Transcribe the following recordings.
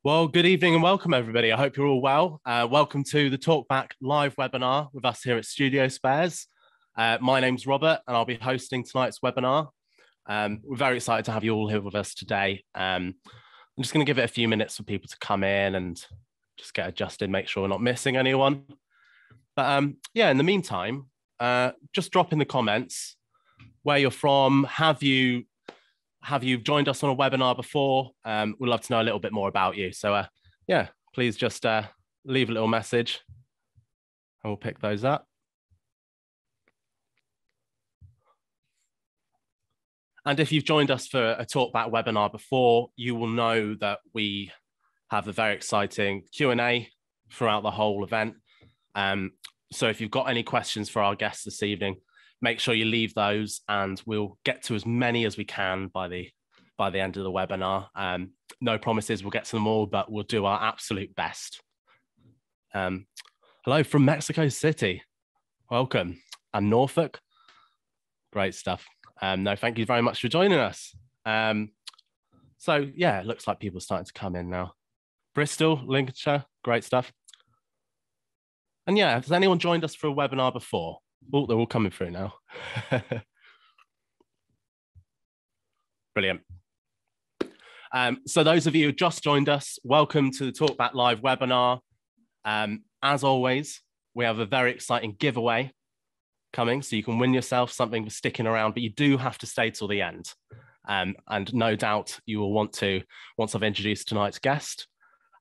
Well, good evening and welcome, everybody. I hope you're all well. Welcome to the Talkback live webinar with us here at Studiospares. My name's Robert, and I'll be hosting tonight's webinar. We're very excited to have you all here with us today. I'm just going to give it a few minutes for people to come in and just get adjusted, make sure we're not missing anyone. But yeah, in the meantime, just drop in the comments where you're from. Have you joined us on a webinar before? We'd love to know a little bit more about you. So yeah, please just leave a little message and we'll pick those up. And if you've joined us for a Talkback webinar before, you will know that we have a very exciting Q&A throughout the whole event. So if you've got any questions for our guests this evening, make sure you leave those and we'll get to as many as we can by the end of the webinar. No promises we'll get to them all, but we'll do our absolute best. Hello from Mexico City. Welcome. And Norfolk. Great stuff. No, thank you very much for joining us. So yeah, it looks like people are starting to come in now. Bristol, Lincolnshire, great stuff. And yeah, has anyone joined us for a webinar before? Oh, they're all coming through now. Brilliant. So those of you who just joined us, welcome to the Talkback Live webinar. As always, we have a very exciting giveaway coming, so you can win yourself something for sticking around, but you do have to stay till the end. And no doubt you will want to, once I've introduced tonight's guest.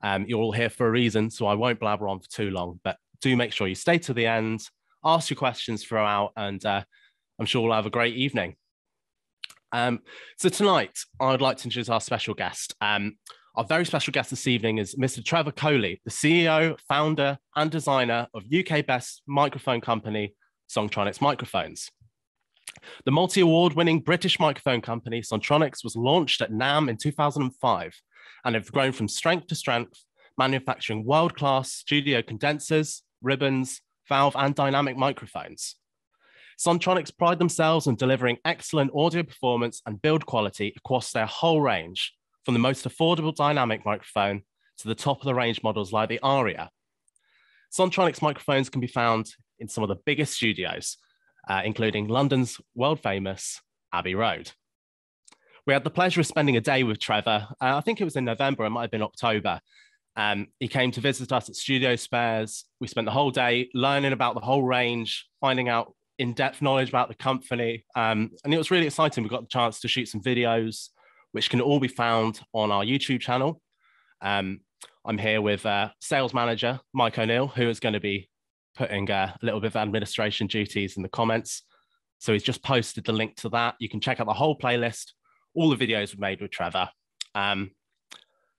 You're all here for a reason, so I won't blabber on for too long, but do make sure you stay to the end, ask your questions throughout, and I'm sure we'll have a great evening. So tonight, I'd like to introduce our special guest. Our very special guest this evening is Mr. Trevor Coley, the CEO, founder, and designer of UK-based microphone company, Sontronics Microphones. The multi-award-winning British microphone company, Sontronics, was launched at NAMM in 2005 and have grown from strength to strength, manufacturing world-class studio condensers, ribbons, valve, and dynamic microphones. Sontronics pride themselves on delivering excellent audio performance and build quality across their whole range, from the most affordable dynamic microphone to the top of the range models like the Aria. Sontronics microphones can be found in some of the biggest studios, including London's world-famous Abbey Road. We had the pleasure of spending a day with Trevor. I think it was in November, it might have been October. He came to visit us at Studiospares. We spent the whole day learning about the whole range, finding out in-depth knowledge about the company. And it was really exciting. We got the chance to shoot some videos, which can all be found on our YouTube channel. I'm here with sales manager, Mike O'Neill, who is going to be putting a little bit of administration duties in the comments. So he's just posted the link to that. You can check out the whole playlist, all the videos we've made with Trevor.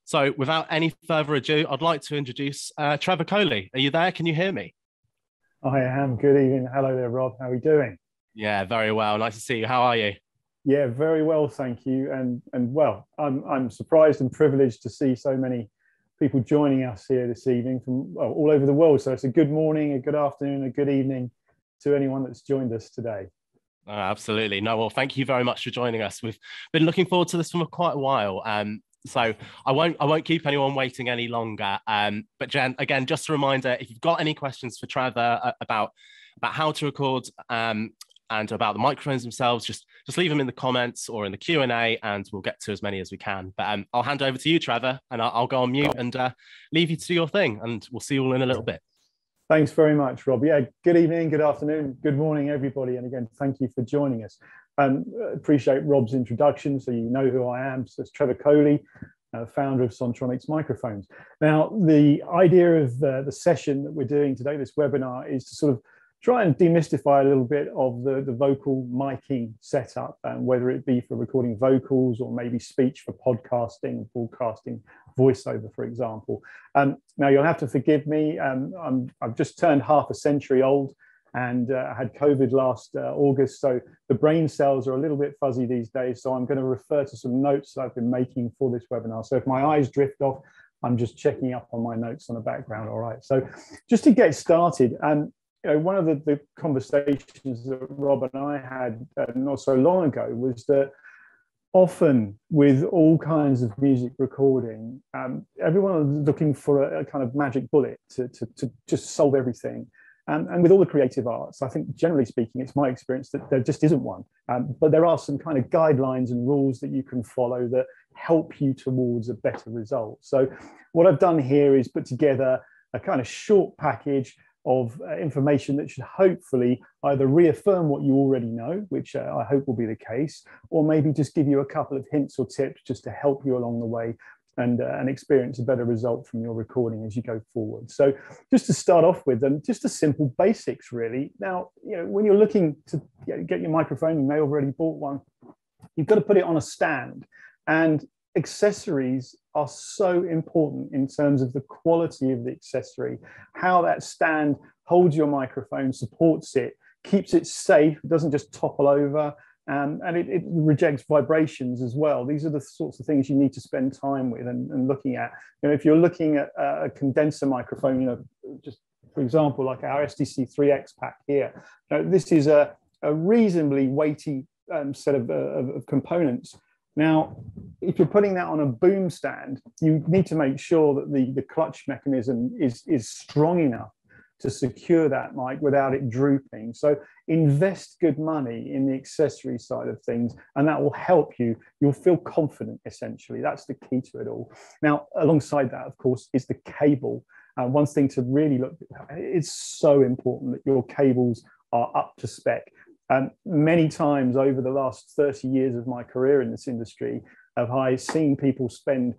So without any further ado, I'd like to introduce Trevor Coley. Are you there? Can you hear me? I am. Good evening. Hello there, Rob. How are you doing? Yeah, very well. Nice to see you. How are you? Yeah, very well, thank you. And well, I'm surprised and privileged to see so many people joining us here this evening from all over the world. So it's a good morning, a good afternoon, a good evening to anyone that's joined us today. Oh, absolutely. No, well, thank you very much for joining us. We've been looking forward to this for quite a while. So I won't keep anyone waiting any longer. But Jen, again, just a reminder, if you've got any questions for Trevor about how to record and about the microphones themselves, just leave them in the comments or in the Q&A and we'll get to as many as we can. But I'll hand over to you, Trevor, and I'll go on mute and leave you to do your thing, and we'll see you all in a little bit. Thanks very much, Rob. Yeah, good evening, good afternoon, good morning, everybody. And again, thank you for joining us. Appreciate Rob's introduction, so you know who I am. So it's Trevor Coley, founder of Sontronics Microphones. Now, the idea of the session that we're doing today, this webinar, is to sort of try and demystify a little bit of the vocal miking setup, whether it be for recording vocals or maybe speech for podcasting, broadcasting, voiceover, for example. Now, you'll have to forgive me. I've just turned half a century old, and I had COVID last August, so the brain cells are a little bit fuzzy these days, so I'm going to refer to some notes that I've been making for this webinar. So if my eyes drift off, I'm just checking up on my notes on the background. All right, so just to get started, one of the conversations that Rob and I had not so long ago was that often with all kinds of music recording, everyone is looking for a kind of magic bullet to just solve everything. And with all the creative arts, I think generally speaking, it's my experience that there just isn't one. But there are some kind of guidelines and rules that you can follow that help you towards a better result. So what I've done here is put together a kind of short package of information that should hopefully either reaffirm what you already know, which I hope will be the case, or maybe just give you a couple of hints or tips just to help you along the way and experience a better result from your recording as you go forward. So just to start off with, just the simple basics, really. Now, when you're looking to get your microphone, you may have already bought one, you've got to put it on a stand. And accessories are so important in terms of the quality of the accessory, how that stand holds your microphone, supports it, keeps it safe, it doesn't just topple over, and it rejects vibrations as well. These are the sorts of things you need to spend time with and looking at. If you're looking at a condenser microphone, just for example, like our SDC3X pack here, this is a reasonably weighty set of components. Now, if you're putting that on a boom stand, you need to make sure that the clutch mechanism is strong enough to secure that mic without it drooping. So invest good money in the accessory side of things, and that will help you. You'll feel confident, essentially. That's the key to it all. Now, alongside that, of course, is the cable. One thing to really look at, it's so important that your cables are up to spec. Many times over the last 30 years of my career in this industry, have I seen people spend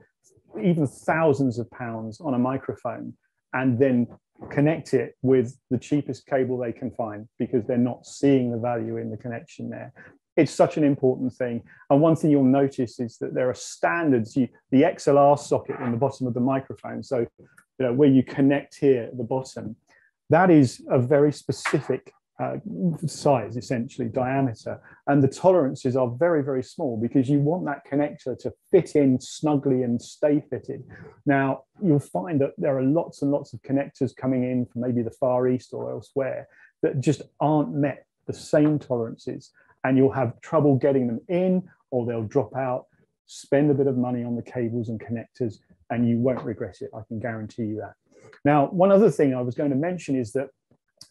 even thousands of pounds on a microphone and then connect it with the cheapest cable they can find because they're not seeing the value in the connection there. It's such an important thing. And one thing you'll notice is that there are standards, the XLR socket in the bottom of the microphone. So, where you connect here at the bottom, that is a very specific size, essentially diameter, and the tolerances are very, very small because you want that connector to fit in snugly and stay fitted. Now, you'll find that there are lots and lots of connectors coming in from maybe the Far East or elsewhere that just aren't met the same tolerances, and you'll have trouble getting them in, or they'll drop out. Spend a bit of money on the cables and connectors and you won't regret it, I can guarantee you that. Now, one other thing I was going to mention is that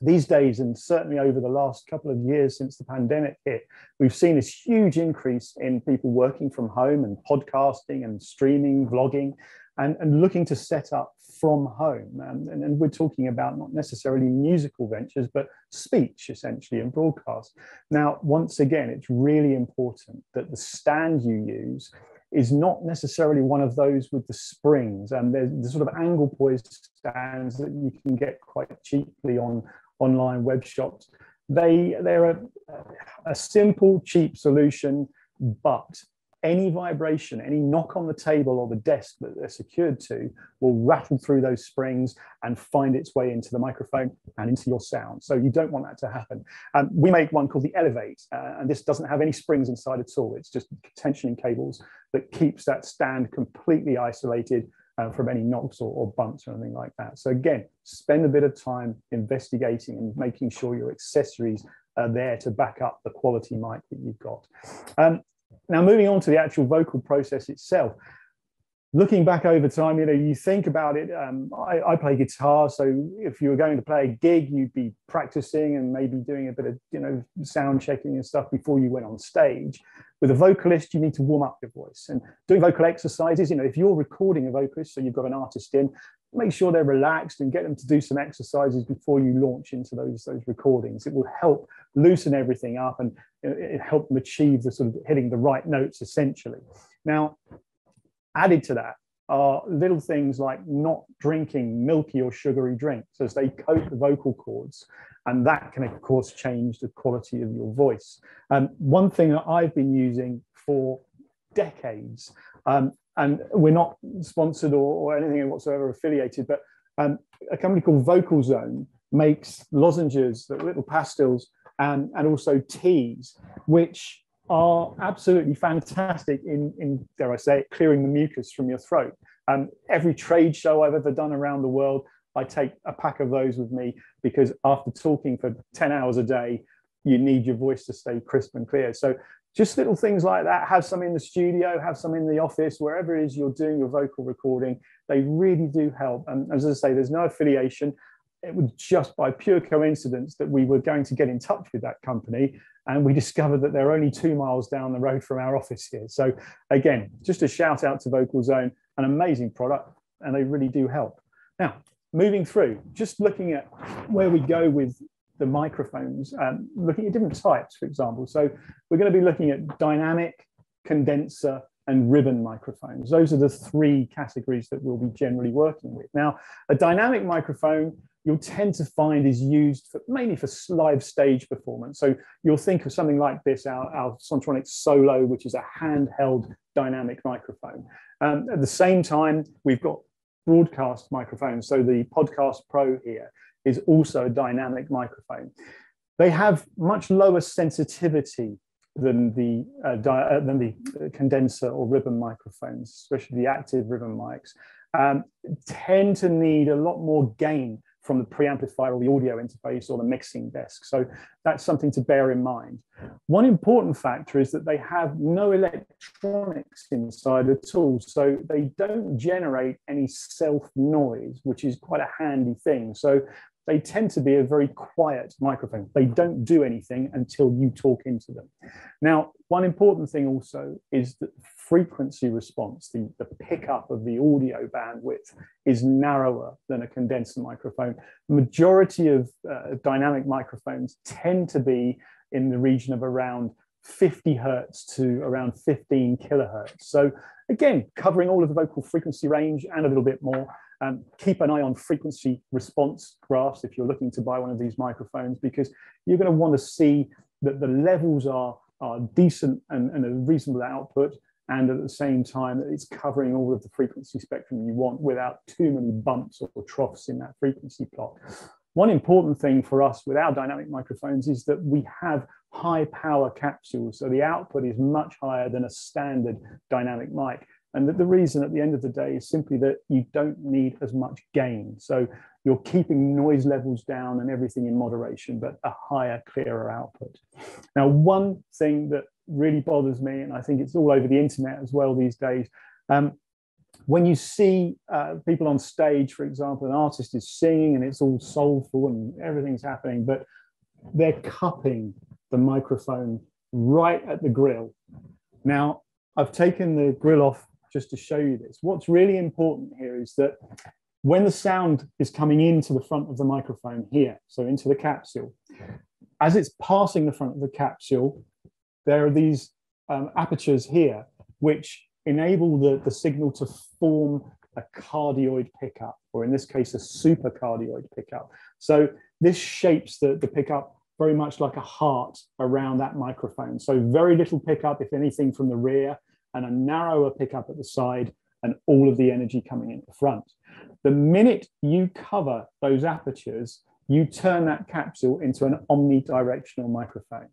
these days, and certainly over the last couple of years since the pandemic hit, we've seen this huge increase in people working from home and podcasting and streaming, vlogging, and looking to set up from home. And we're talking about not necessarily musical ventures, but speech, essentially, and broadcast. Now, once again, it's really important that the stand you use is not necessarily one of those with the springs. And there's the sort of angle poised stands that you can get quite cheaply on online web shops. They're a simple, cheap solution, but any vibration, any knock on the table or the desk that they're secured to will rattle through those springs and find its way into the microphone and into your sound. So you don't want that to happen. We make one called the Elevate, and this doesn't have any springs inside at all. It's just tensioning cables that keeps that stand completely isolated from any knocks or bumps or anything like that. So again, spend a bit of time investigating and making sure your accessories are there to back up the quality mic that you've got. Now, moving on to the actual vocal process itself, looking back over time, you think about it. I play guitar, so if you were going to play a gig, you'd be practicing and maybe doing a bit of, sound checking and stuff before you went on stage. With a vocalist, you need to warm up your voice and doing vocal exercises. If you're recording a vocalist, so you've got an artist in, make sure they're relaxed and get them to do some exercises before you launch into those recordings. It will help loosen everything up and it help them achieve the sort of hitting the right notes, essentially. Now, added to that are little things like not drinking milky or sugary drinks as they coat the vocal cords. And that can, of course, change the quality of your voice. One thing that I've been using for decades, and we're not sponsored or anything whatsoever affiliated, but a company called Vocal Zone makes lozenges, little pastilles, and also teas, which are absolutely fantastic in, dare I say it, clearing the mucus from your throat. Every trade show I've ever done around the world, I take a pack of those with me because after talking for 10 hours a day, you need your voice to stay crisp and clear. So just little things like that. Have some in the studio, have some in the office, wherever it is you're doing your vocal recording. They really do help. And as I say, there's no affiliation. It was just by pure coincidence that we were going to get in touch with that company, and we discovered that they're only 2 miles down the road from our office here. So again, just a shout out to Vocal Zone, an amazing product, and they really do help. Now, moving through, just looking at where we go with the microphones, looking at different types, for example. So we're going to be looking at dynamic, condenser, and ribbon microphones. Those are the 3 categories that we'll be generally working with. Now, a dynamic microphone, you'll tend to find is used mainly for live stage performance. So you'll think of something like this, our Sontronics Solo, which is a handheld dynamic microphone. At the same time, we've got broadcast microphones. So the Podcast Pro here is also a dynamic microphone. They have much lower sensitivity than the condenser or ribbon microphones, especially the active ribbon mics, tend to need a lot more gain from the preamplifier or the audio interface or the mixing desk. So that's something to bear in mind. One important factor is that they have no electronics inside at all. So they don't generate any self noise, which is quite a handy thing. So they tend to be a very quiet microphone. They don't do anything until you talk into them. Now, one important thing also is that frequency response, the pickup of the audio bandwidth is narrower than a condenser microphone. The majority of dynamic microphones tend to be in the region of around 50 hertz to around 15 kilohertz. So again, covering all of the vocal frequency range and a little bit more. Keep an eye on frequency response graphs if you're looking to buy one of these microphones, because you're going to want to see that the levels are decent and a reasonable output, and at the same time that it's covering all of the frequency spectrum you want without too many bumps or troughs in that frequency plot. One important thing for us with our dynamic microphones is that we have high power capsules, so the output is much higher than a standard dynamic mic. And the reason at the end of the day is simply that you don't need as much gain. So you're keeping noise levels down and everything in moderation, but a higher, clearer output. Now, one thing that really bothers me, and I think it's all over the internet as well these days, when you see people on stage, for example, an artist is singing and it's all soulful and everything's happening, but they're cupping the microphone right at the grill. Now, I've taken the grill off just to show you this. What's really important here is that when the sound is coming into the front of the microphone here, so into the capsule, as it's passing the front of the capsule, there are these apertures here, which enable the signal to form a cardioid pickup, or in this case, a supercardioid pickup. So this shapes the pickup very much like a heart around that microphone. So very little pickup, if anything, from the rear, and a narrower pickup at the side, and all of the energy coming in the front. The minute you cover those apertures, you turn that capsule into an omnidirectional microphone.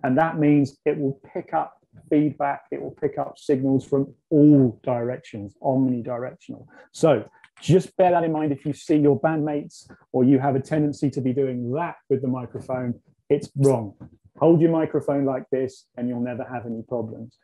And that means it will pick up feedback, it will pick up signals from all directions, omnidirectional. So just bear that in mind if you see your bandmates or you have a tendency to be doing that with the microphone, it's wrong. Hold your microphone like this and you'll never have any problems.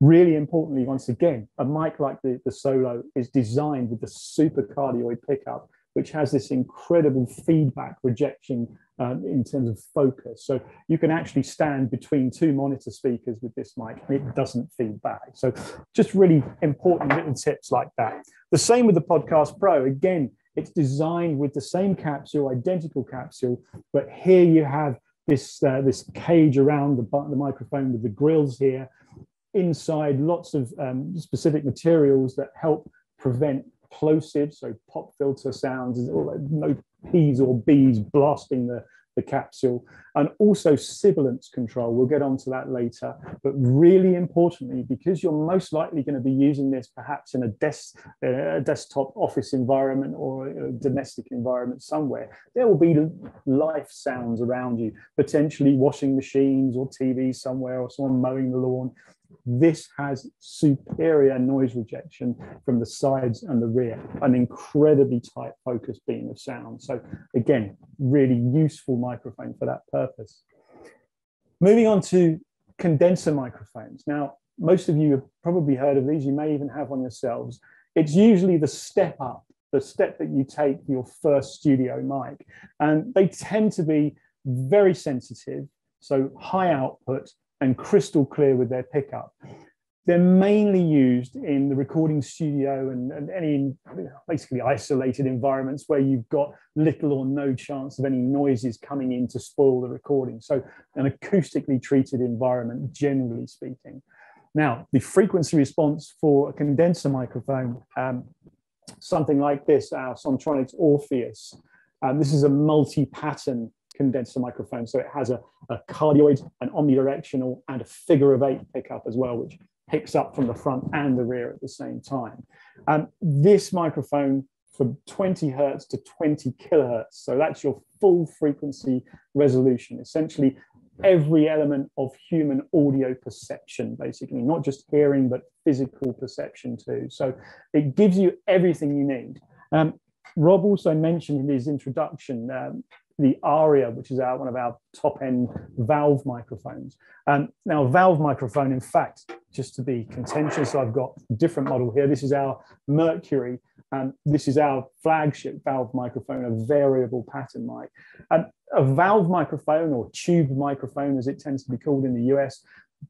Really importantly, once again, a mic like the Solo is designed with the supercardioid pickup, which has this incredible feedback rejection in terms of focus. So you can actually stand between 2 monitor speakers with this mic and it doesn't feed back. So just really important little tips like that. The same with the Podcast Pro. Again, it's designed with the same capsule, identical capsule, but here you have this cage around the microphone with the grills here. Inside, lots of specific materials that help prevent plosives, so pop filter sounds, no P's or B's blasting the capsule, and also sibilance control. We'll get onto that later. But really importantly, because you're most likely going to be using this perhaps in a desktop office environment or a domestic environment somewhere, there will be life sounds around you, potentially washing machines or TVs somewhere or someone mowing the lawn. This has superior noise rejection from the sides and the rear, an incredibly tight focus beam of sound. So again, really useful microphone for that purpose. Moving on to condenser microphones. Now, most of you have probably heard of these. You may even have one yourselves. It's usually the step up, the step that you take for your first studio mic. And they tend to be very sensitive, so high output and crystal clear with their pickup. They're mainly used in the recording studio and any basically isolated environments where you've got little or no chance of any noises coming in to spoil the recording. So an acoustically treated environment, generally speaking. Now, the frequency response for a condenser microphone, something like this, our Sontronics Orpheus. This is a multi-pattern condenser microphone. So it has a cardioid, an omnidirectional, and a figure of 8 pickup as well, which picks up from the front and the rear at the same time. This microphone from 20 hertz to 20 kilohertz. So that's your full frequency resolution, essentially every element of human audio perception, basically, not just hearing, but physical perception too. So it gives you everything you need. Rob also mentioned in his introduction the Aria, which is one of our top-end valve microphones. Now, a valve microphone, in fact, just to be contentious, I've got a different model here. This is our Mercury. This is our flagship valve microphone, a variable pattern mic. A valve microphone, or tube microphone, as it tends to be called in the US,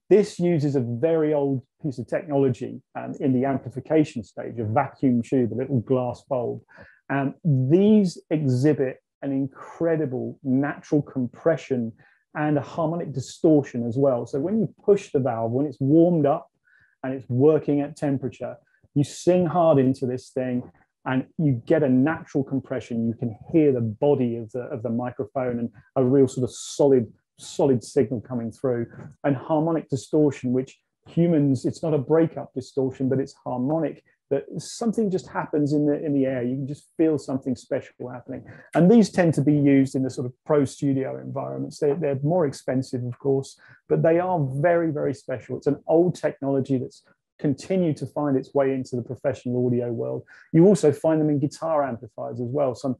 this uses a very old piece of technology in the amplification stage, a vacuum tube, a little glass bulb. These exhibit an incredible natural compression and a harmonic distortion as well. So when you push the valve, when it's warmed up and it's working at temperature, you sing hard into this thing and you get a natural compression. You can hear the body of the microphone and a real sort of solid signal coming through, and harmonic distortion, which humans, it's not a breakup distortion, but it's harmonic, that something just happens in the air. You can just feel something special happening. And these tend to be used in the sort of pro studio environments. They're more expensive, of course, but they are very, very special. It's an old technology that's continued to find its way into the professional audio world. You also find them in guitar amplifiers as well. Some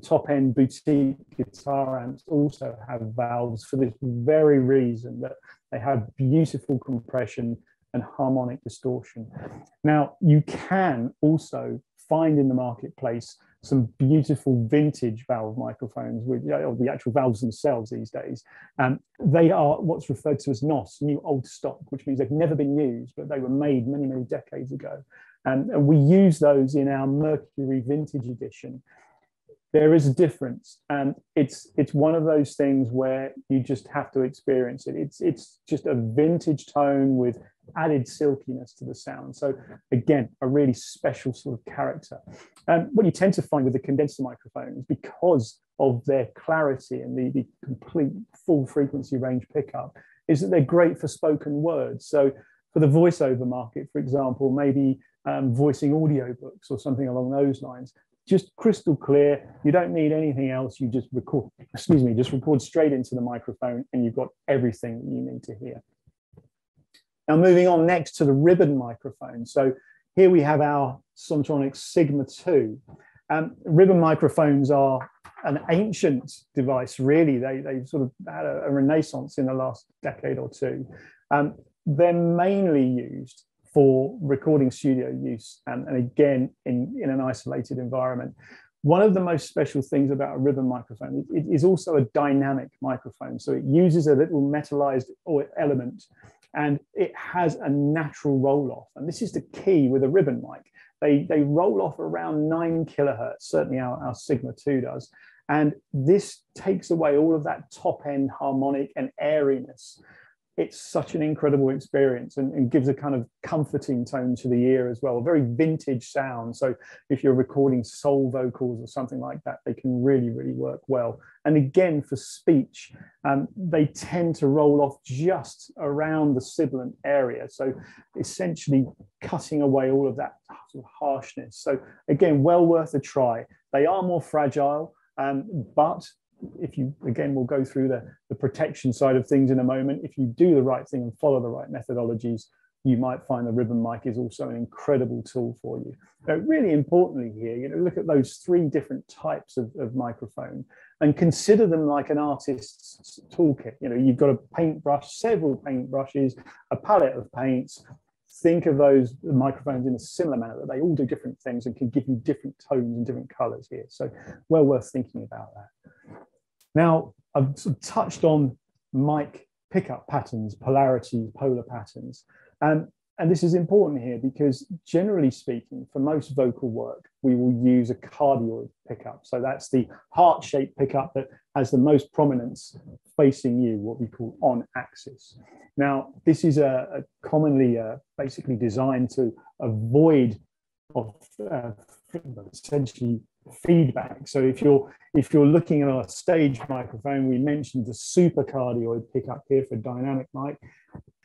top-end boutique guitar amps also have valves for this very reason, that they have beautiful compression and harmonic distortion. Now, you can also find in the marketplace some beautiful vintage valve microphones, with the actual valves themselves these days. They are what's referred to as NOS, new old stock, which means they've never been used, but they were made many, many decades ago. And we use those in our Mercury Vintage Edition. There is a difference, and it's one of those things where you just have to experience it. It's just a vintage tone with added silkiness to the sound. So again, a really special sort of character. What you tend to find with the condenser microphones, because of their clarity and the complete full frequency range pickup, is that they're great for spoken words. So for the voiceover market, for example, maybe voicing audiobooks or something along those lines, just crystal clear. You don't need anything else. You just record, just record straight into the microphone and you've got everything that you need to hear. Now, moving on next to the ribbon microphone. So here we have our Sontronics Sigma 2. Ribbon microphones are an ancient device, really. They've sort of had a renaissance in the last decade or two. They're mainly used for recording studio use, and again, in an isolated environment. One of the most special things about a ribbon microphone, it is also a dynamic microphone. So it uses a little metallized element, and it has a natural roll off. And this is the key with a ribbon mic. They roll off around 9 kilohertz, certainly our Sigma 2 does. And this takes away all of that top end harmonic and airiness. It's such an incredible experience, and gives a kind of comforting tone to the ear as well, a very vintage sound. So if you're recording soul vocals or something like that, they can really, really work well. And again, for speech, they tend to roll off just around the sibilant area. So essentially cutting away all of that sort of harshness. So again, well worth a try. They are more fragile, but if you, again, we'll go through the protection side of things in a moment. If you do the right thing and follow the right methodologies, you might find the ribbon mic is also an incredible tool for you. But really importantly here, look at those 3 different types of microphone and consider them like an artist's toolkit. You've got a paintbrush, several paintbrushes, a palette of paints. Think of those microphones in a similar manner, that they all do different things and can give you different tones and different colors here. So well worth thinking about that. Now, I've sort of touched on mic pickup patterns, polarities, polar patterns. And this is important here because generally speaking, for most vocal work, we will use a cardioid pickup. So that's the heart-shaped pickup that has the most prominence facing you, what we call on axis. Now, this is a commonly basically designed to avoid of essentially feedback. So if you're looking at a stage microphone, we mentioned the super cardioid pickup here for dynamic mic.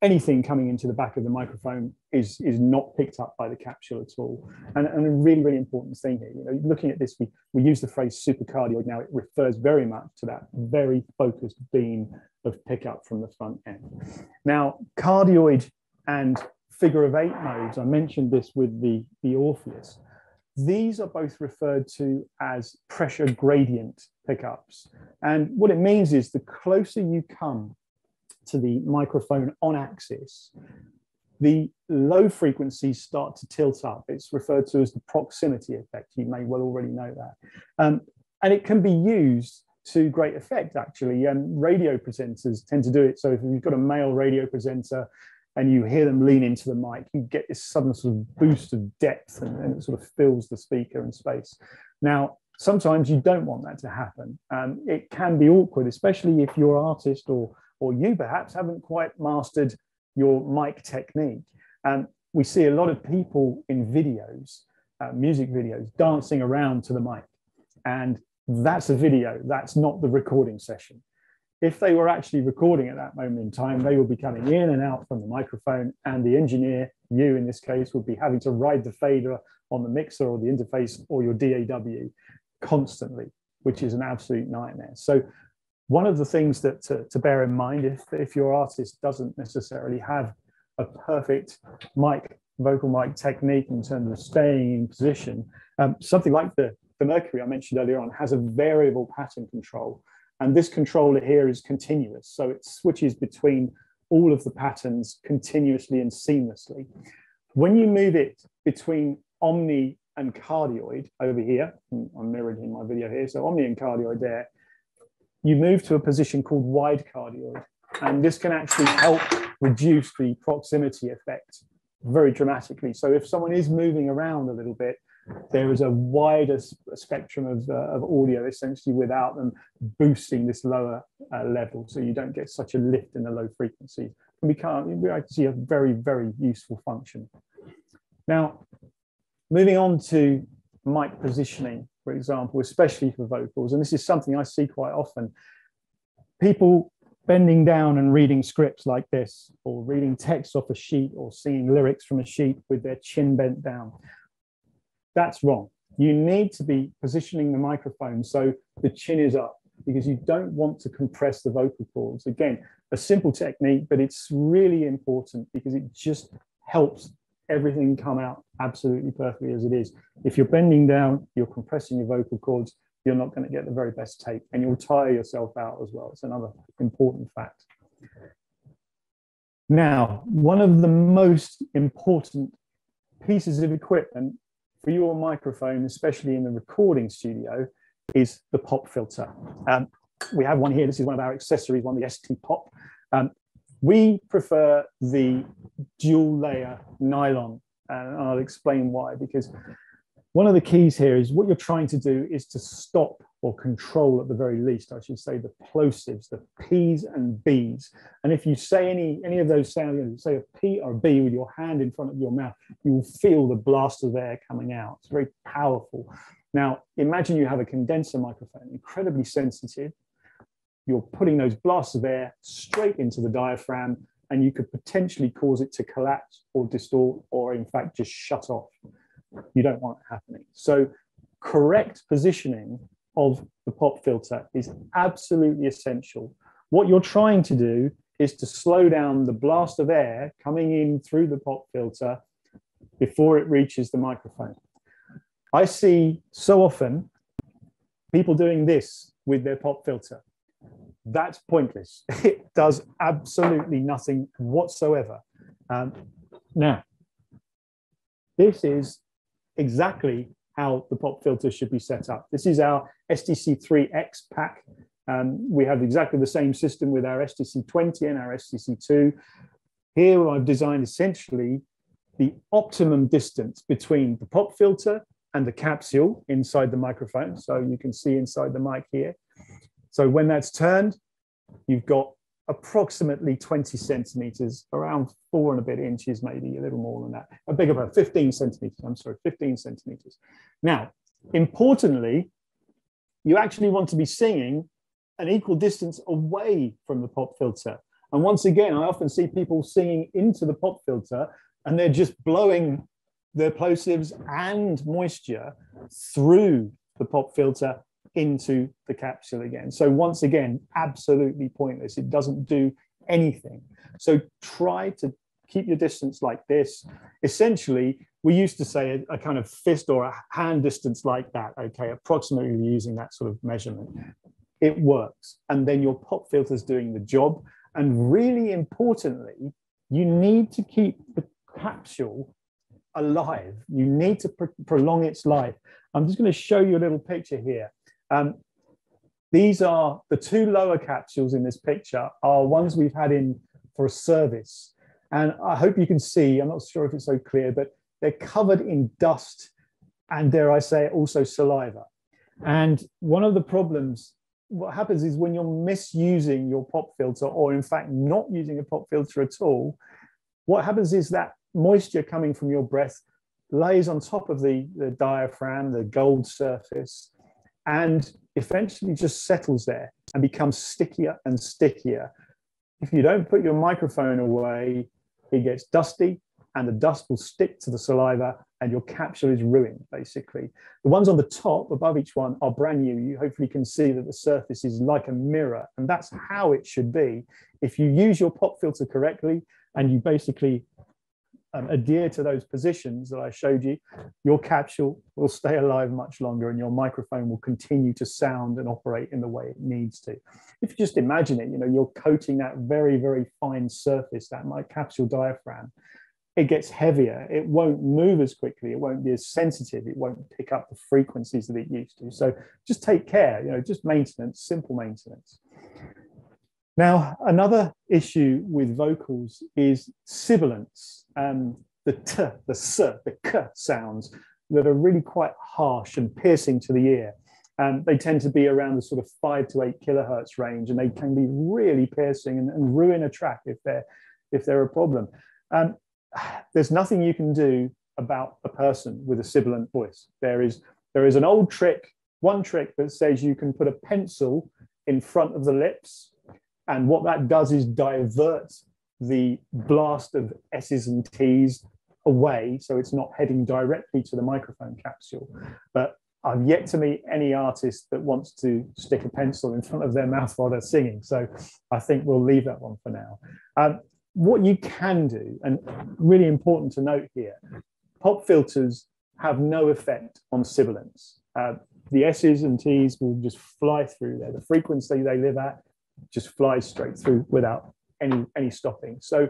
Anything coming into the back of the microphone is not picked up by the capsule at all. And a really, really important thing here, looking at this, we use the phrase super cardioid. Now it refers very much to that very focused beam of pickup from the front end. Now, cardioid and figure of 8 modes, I mentioned this with the Orpheus. These are both referred to as pressure gradient pickups. And what it means is the closer you come to the microphone on axis, the low frequencies start to tilt up. It's referred to as the proximity effect. You may well already know that. And it can be used to great effect, actually. Radio presenters tend to do it. So if you've got a male radio presenter and you hear them lean into the mic, you get this sudden sort of boost of depth and it sort of fills the speaker and space. Now, sometimes you don't want that to happen. It can be awkward, especially if your artist or you perhaps haven't quite mastered your mic technique. We see a lot of people in videos, music videos, dancing around to the mic. And that's a video, that's not the recording session. If they were actually recording at that moment in time, they would be coming in and out from the microphone, and the engineer, you in this case, would be having to ride the fader on the mixer or the interface or your DAW constantly, which is an absolute nightmare. So one of the things that to bear in mind, if your artist doesn't necessarily have a perfect vocal mic technique in terms of staying in position, something like the Mercury I mentioned earlier on has a variable pattern control. And this controller here is continuous. So it switches between all of the patterns continuously and seamlessly. When you move it between omni and cardioid over here, I'm mirrored in my video here, so omni and cardioid there, you move to a position called wide cardioid. And this can actually help reduce the proximity effect very dramatically. So if someone is moving around a little bit, there is a wider spectrum of audio essentially without them boosting this lower level. So you don't get such a lift in the low frequencies. We see a very, very useful function. Now, moving on to mic positioning, for example, especially for vocals, and this is something I see quite often. People bending down and reading scripts like this, or reading text off a sheet, or singing lyrics from a sheet with their chin bent down. That's wrong. You need to be positioning the microphone so the chin is up, because you don't want to compress the vocal cords. Again, a simple technique, but it's really important because it just helps everything come out absolutely perfectly as it is. If you're bending down, you're compressing your vocal cords, you're not going to get the very best take, and you'll tire yourself out as well. It's another important fact. Now, one of the most important pieces of equipment for your microphone, especially in the recording studio, is the pop filter. We have one here. This is one of our accessories, one of the ST Pop. We prefer the dual layer nylon, and I'll explain why, because one of the keys here is what you're trying to do is to stop or control, at the very least, I should say, the plosives, the P's and B's. And if you say any of those sounds, say a P or a B with your hand in front of your mouth, you will feel the blast of air coming out. It's very powerful. Now, imagine you have a condenser microphone, incredibly sensitive. You're putting those blasts of air straight into the diaphragm, and you could potentially cause it to collapse or distort, or in fact, just shut off. You don't want it happening. So correct positioning of the pop filter is absolutely essential. What you're trying to do is to slow down the blast of air coming in through the pop filter before it reaches the microphone. I see so often people doing this with their pop filter. That's pointless. It does absolutely nothing whatsoever. Now, this is exactly how the pop filter should be set up. This is our STC3X pack. We have exactly the same system with our STC20 and our STC2. Here I've designed essentially the optimum distance between the pop filter and the capsule inside the microphone. So you can see inside the mic here. So when that's turned, you've got approximately 20 centimeters, around 4 and a bit inches, maybe a little more than that. I beg your pardon, 15 centimeters, I'm sorry, 15 centimeters. Now, importantly, you actually want to be singing an equal distance away from the pop filter. And once again, I often see people singing into the pop filter and they're just blowing their plosives and moisture through the pop filter into the capsule again. So once again, absolutely pointless. It doesn't do anything. So try to keep your distance like this. Essentially, we used to say a kind of fist or a hand distance like that, okay, approximately using that sort of measurement. It works. And then your pop filter is doing the job. And really importantly, you need to keep the capsule alive. You need to prolong its life. I'm just going to show you a little picture here. These are the 2 lower capsules in this picture are ones we've had in for a service. And I hope you can see, I'm not sure if it's so clear, but they're covered in dust and, dare I say, also saliva. And one of the problems, what happens is when you're misusing your pop filter, or in fact not using a pop filter at all, what happens is that moisture coming from your breath lays on top of the diaphragm, the gold surface, and eventually just settles there and becomes stickier and stickier. If you don't put your microphone away, it gets dusty and the dust will stick to the saliva and your capsule is ruined, basically. The ones on the top above each one are brand new. You hopefully can see that the surface is like a mirror, and that's how it should be. If you use your pop filter correctly and you basically adhere to those positions that I showed you, your capsule will stay alive much longer and your microphone will continue to sound and operate in the way it needs to. If you just imagine it, you know, you're coating that very, very fine surface, that capsule diaphragm. It gets heavier, it won't move as quickly, it won't be as sensitive, it won't pick up the frequencies that it used to. So just take care, you know, just maintenance, simple maintenance. Now, another issue with vocals is sibilance, the t, the s, the k sounds that are really quite harsh and piercing to the ear. They tend to be around the sort of 5 to 8 kilohertz range, and they can be really piercing and ruin a track if they're a problem. There's nothing you can do about a person with a sibilant voice. There is an old trick, one trick that says you can put a pencil in front of the lips, and what that does is divert the blast of S's and T's away, so it's not heading directly to the microphone capsule. But I've yet to meet any artist that wants to stick a pencil in front of their mouth while they're singing. So I think we'll leave that one for now. What you can do, and really important to note here, pop filters have no effect on sibilance. The S's and T's will just fly through there. The frequency they live at just flies straight through without any stopping. So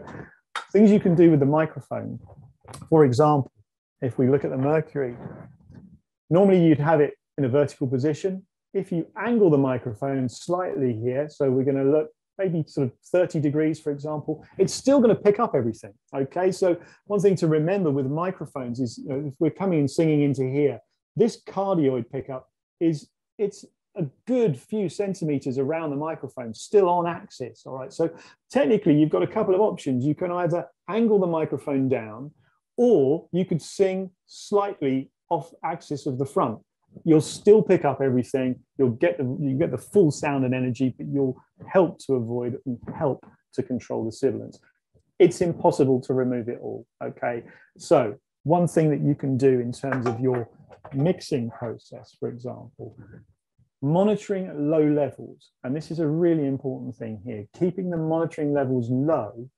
things you can do with the microphone, for example, if we look at the Mercury, normally you'd have it in a vertical position. If you angle the microphone slightly here, so we're going to look maybe sort of 30 degrees, for example, it's still going to pick up everything, okay? So one thing to remember with microphones is, you know, if we're coming and singing into here, this cardioid pickup it's a good few centimeters around the microphone, still on axis, all right? So technically, you've got a couple of options. You can either angle the microphone down, or you could sing slightly off axis of the front. You'll still pick up everything. You get the full sound and energy, but you'll help to avoid and help to control the sibilance. It's impossible to remove it all, okay? So one thing that you can do in terms of your mixing process, for example, monitoring at low levels, and this is a really important thing here, keeping the monitoring levels low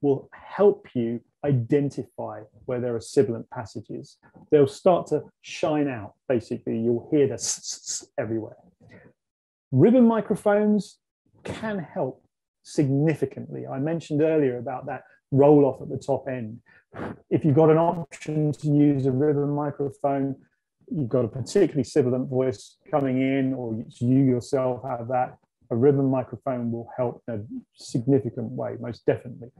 will help you identify where there are sibilant passages. They'll start to shine out, basically. You'll hear the s everywhere. Ribbon microphones can help significantly. I mentioned earlier about that roll off at the top end. If you've got an option to use a ribbon microphone, you've got a particularly sibilant voice coming in, or you yourself have that, a ribbon microphone will help in a significant way, most definitely.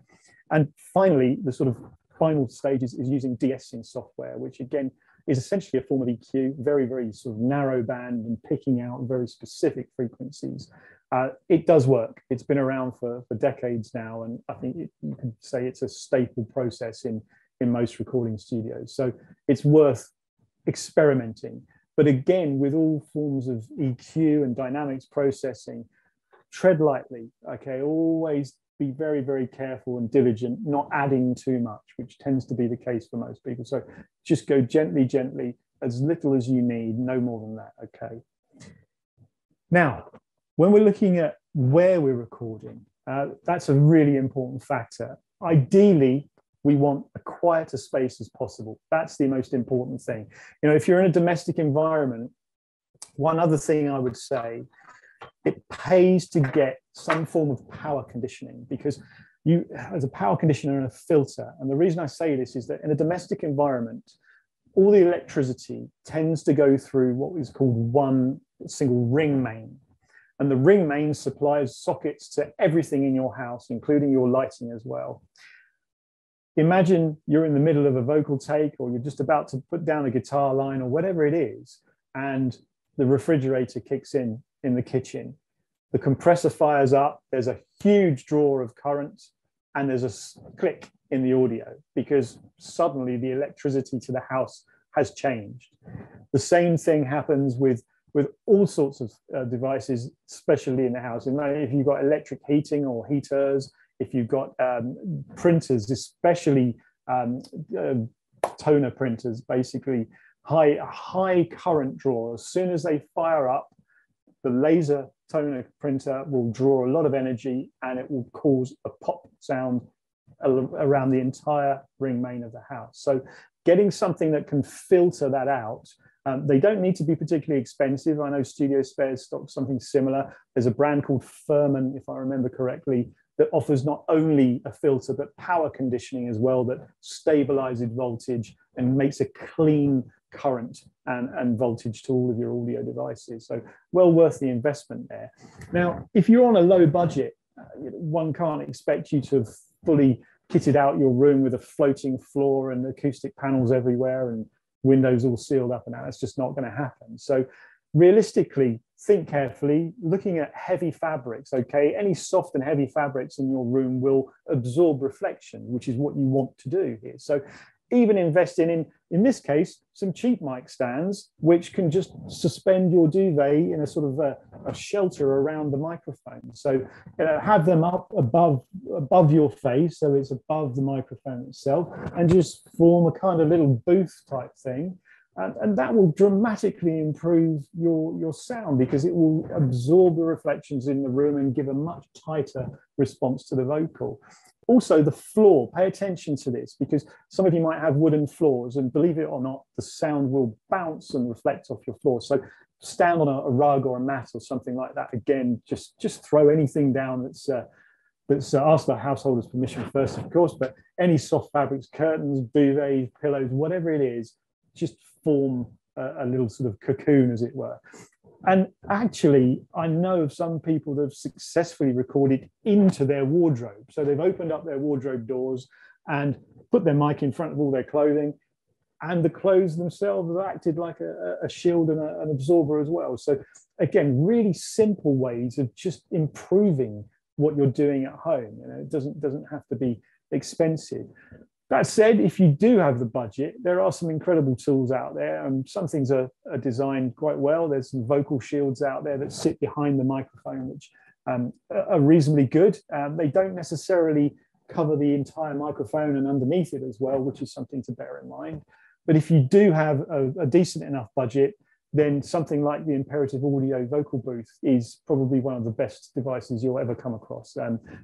And finally, the sort of final stage is using de-essing software, which again is essentially a form of EQ, very, very sort of narrow band and picking out very specific frequencies. It does work. It's been around for decades now, and I think you could say it's a staple process in most recording studios. So it's worth experimenting. But again, with all forms of EQ and dynamics processing, tread lightly, okay? Always be very, very careful and diligent, not adding too much, which tends to be the case for most people. So just go gently, gently, as little as you need, no more than that, okay? Now, when we're looking at where we're recording, that's a really important factor. Ideally, we want a quieter space as possible. That's the most important thing. You know, if you're in a domestic environment, one other thing I would say, it pays to get some form of power conditioning, because there's a power conditioner and a filter. And the reason I say this is that in a domestic environment, all the electricity tends to go through what is called one single ring main. And the ring main supplies sockets to everything in your house, including your lighting as well. Imagine you're in the middle of a vocal take, or you're just about to put down a guitar line or whatever it is, and the refrigerator kicks in the kitchen. The compressor fires up, there's a huge draw of current, and there's a click in the audio because suddenly the electricity to the house has changed. The same thing happens with all sorts of devices, especially in the house. If you've got electric heating or heaters, if you've got printers, especially toner printers, basically high current draw. As soon as they fire up, the laser toner printer will draw a lot of energy, and it will cause a pop sound around the entire ring main of the house. So getting something that can filter that out, they don't need to be particularly expensive. I know Studiospares stock something similar. There's a brand called Furman, if I remember correctly, that offers not only a filter, but power conditioning as well, that stabilizes voltage and makes a clean current and voltage to all of your audio devices. So well worth the investment there. Now, if you're on a low budget, one can't expect you to have fully kitted out your room with a floating floor and acoustic panels everywhere and windows all sealed up and that. That's just not going to happen. So realistically, think carefully, looking at heavy fabrics, okay? Any soft and heavy fabrics in your room will absorb reflection, which is what you want to do here. So even investing in this case, some cheap mic stands, which can just suspend your duvet in a sort of a shelter around the microphone. So have them up above your face, so it's above the microphone itself, and just form a kind of little booth type thing. And that will dramatically improve your sound, because it will absorb the reflections in the room and give a much tighter response to the vocal. Also, the floor, pay attention to this, because some of you might have wooden floors, and believe it or not, the sound will bounce and reflect off your floor. So stand on a rug or a mat or something like that. Again, just throw anything down that's ask the householder's permission first, of course, but any soft fabrics, curtains, duvets, pillows, whatever it is, just form a little sort of cocoon, as it were. And actually, I know of some people that have successfully recorded into their wardrobe. So they've opened up their wardrobe doors and put their mic in front of all their clothing, and the clothes themselves have acted like a shield and an absorber as well. So again, really simple ways of just improving what you're doing at home. You know, it doesn't have to be expensive. That said, if you do have the budget, there are some incredible tools out there, and some things are designed quite well. There's some vocal shields out there that sit behind the microphone, which are reasonably good. They don't necessarily cover the entire microphone and underneath it as well, which is something to bear in mind. But if you do have a decent enough budget, then something like the Imperative Audio vocal booth is probably one of the best devices you'll ever come across.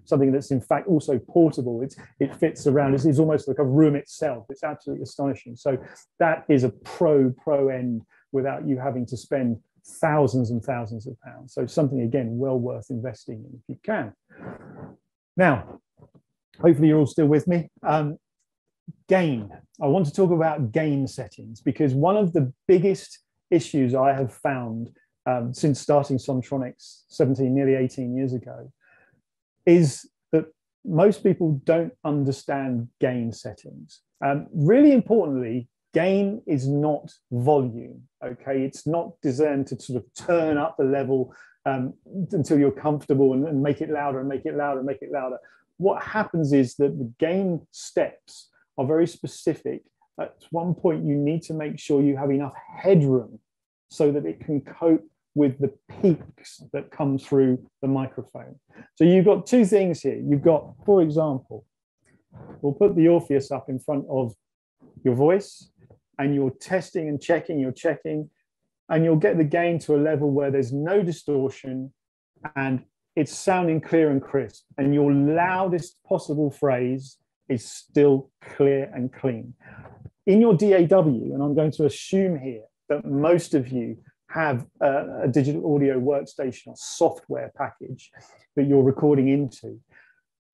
Something that's in fact also portable. It fits around, it's almost like a room itself. It's absolutely astonishing. So that is a pro end without you having to spend thousands and thousands of pounds. So something, again, well worth investing in if you can. Now, hopefully you're all still with me. Gain. I want to talk about gain settings, because one of the biggest issues I have found since starting Sontronics 17, nearly 18 years ago, is that most people don't understand gain settings. Really importantly, gain is not volume, okay? It's not designed to sort of turn up the level until you're comfortable and make it louder and make it louder and make it louder. What happens is that the gain steps are very specific. At one point, you need to make sure you have enough headroom so that it can cope with the peaks that come through the microphone. So you've got two things here. You've got, for example, we'll put the Orpheus up in front of your voice, and you're testing and checking, and you'll get the gain to a level where there's no distortion and it's sounding clear and crisp, and your loudest possible phrase is still clear and clean. In your DAW, and I'm going to assume here that most of you have a digital audio workstation or software package that you're recording into,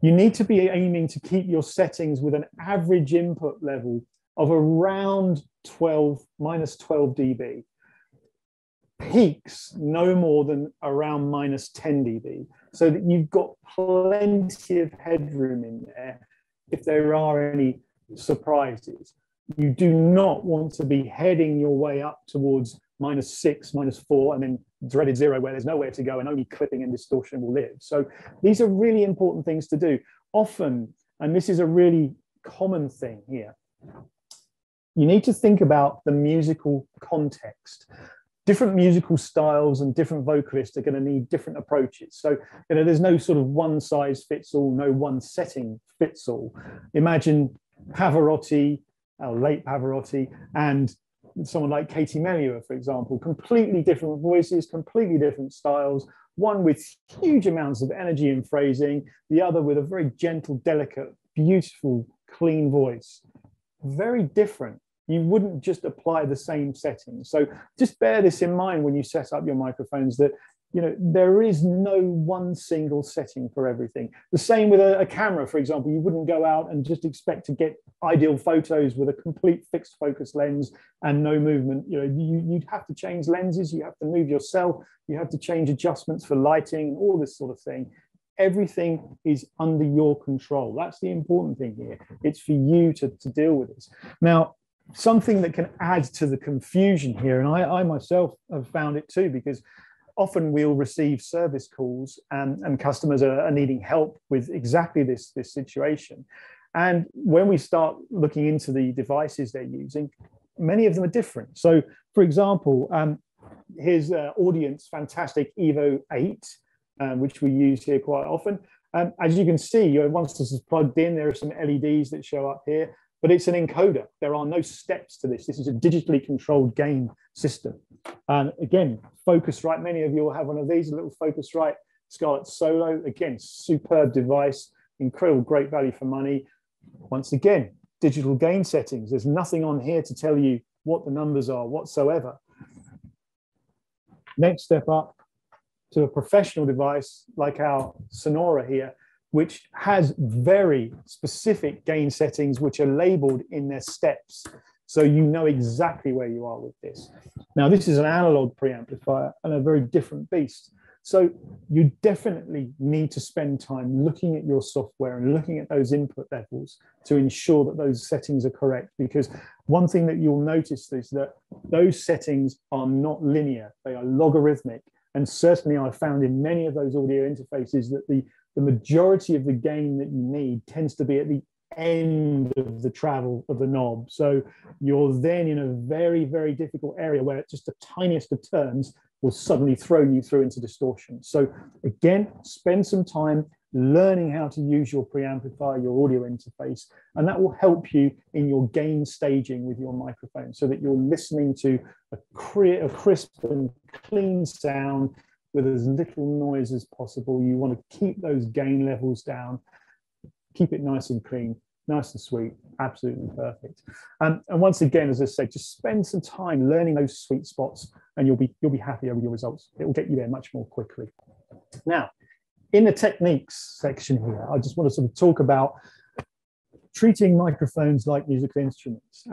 you need to be aiming to keep your settings with an average input level of around minus 12 dB. Peaks no more than around minus 10 dB, so that you've got plenty of headroom in there if there are any surprises. You do not want to be heading your way up towards -6, -4, and then dreaded 0, where there's nowhere to go and only clipping and distortion will live. So these are really important things to do. Often, and this is a really common thing here, you need to think about the musical context. Different musical styles and different vocalists are going to need different approaches. So, there's no sort of one size fits all, no one setting fits all. Imagine Pavarotti, late Pavarotti, and someone like Katie Melua, for example, completely different voices, completely different styles, one with huge amounts of energy and phrasing, the other with a very gentle, delicate, beautiful, clean voice. Very different. You wouldn't just apply the same settings. So just bear this in mind when you set up your microphones, that there is no one single setting for everything. The same with a camera, for example. You wouldn't go out and just expect to get ideal photos with a complete fixed focus lens and no movement. You'd have to change lenses, you have to move yourself, you have to change adjustments for lighting, all this sort of thing. Everything is under your control. That's the important thing here. It's for you to deal with this. Now, something that can add to the confusion here, and I myself have found it too, because often we'll receive service calls and customers are needing help with exactly this situation. And when we start looking into the devices they're using, many of them are different. So, for example, here's Audience fantastic Evo 8, which we use here quite often. As you can see, once this is plugged in, there are some LEDs that show up here, but it's an encoder. There are no steps to this. This is a digitally controlled gain system. And again, Focusrite, many of you will have one of these, a little Focusrite Scarlett Solo. Again, superb device, incredible, great value for money. Once again, digital gain settings. There's nothing on here to tell you what the numbers are whatsoever. Next step up to a professional device like our Sonora here, which has very specific gain settings which are labeled in their steps. So you know exactly where you are with this. Now, this is an analog preamplifier and a very different beast. So you definitely need to spend time looking at your software and looking at those input levels to ensure that those settings are correct. Because one thing that you'll notice is that those settings are not linear, they are logarithmic. And certainly I've found in many of those audio interfaces that the majority of the gain that you need tends to be at the end of the travel of the knob. So you're then in a very, very difficult area where just the tiniest of turns will suddenly throw you through into distortion. So again, spend some time learning how to use your preamplifier, your audio interface, and that will help you in your gain staging with your microphone so that you're listening to a crisp and clean sound with as little noise as possible. You want to keep those gain levels down, keep it nice and clean, nice and sweet, absolutely perfect. And once again, as I said, just spend some time learning those sweet spots and you'll be happier with your results. It will get you there much more quickly. Now, in the techniques section here, I just want to sort of talk about treating microphones like musical instruments.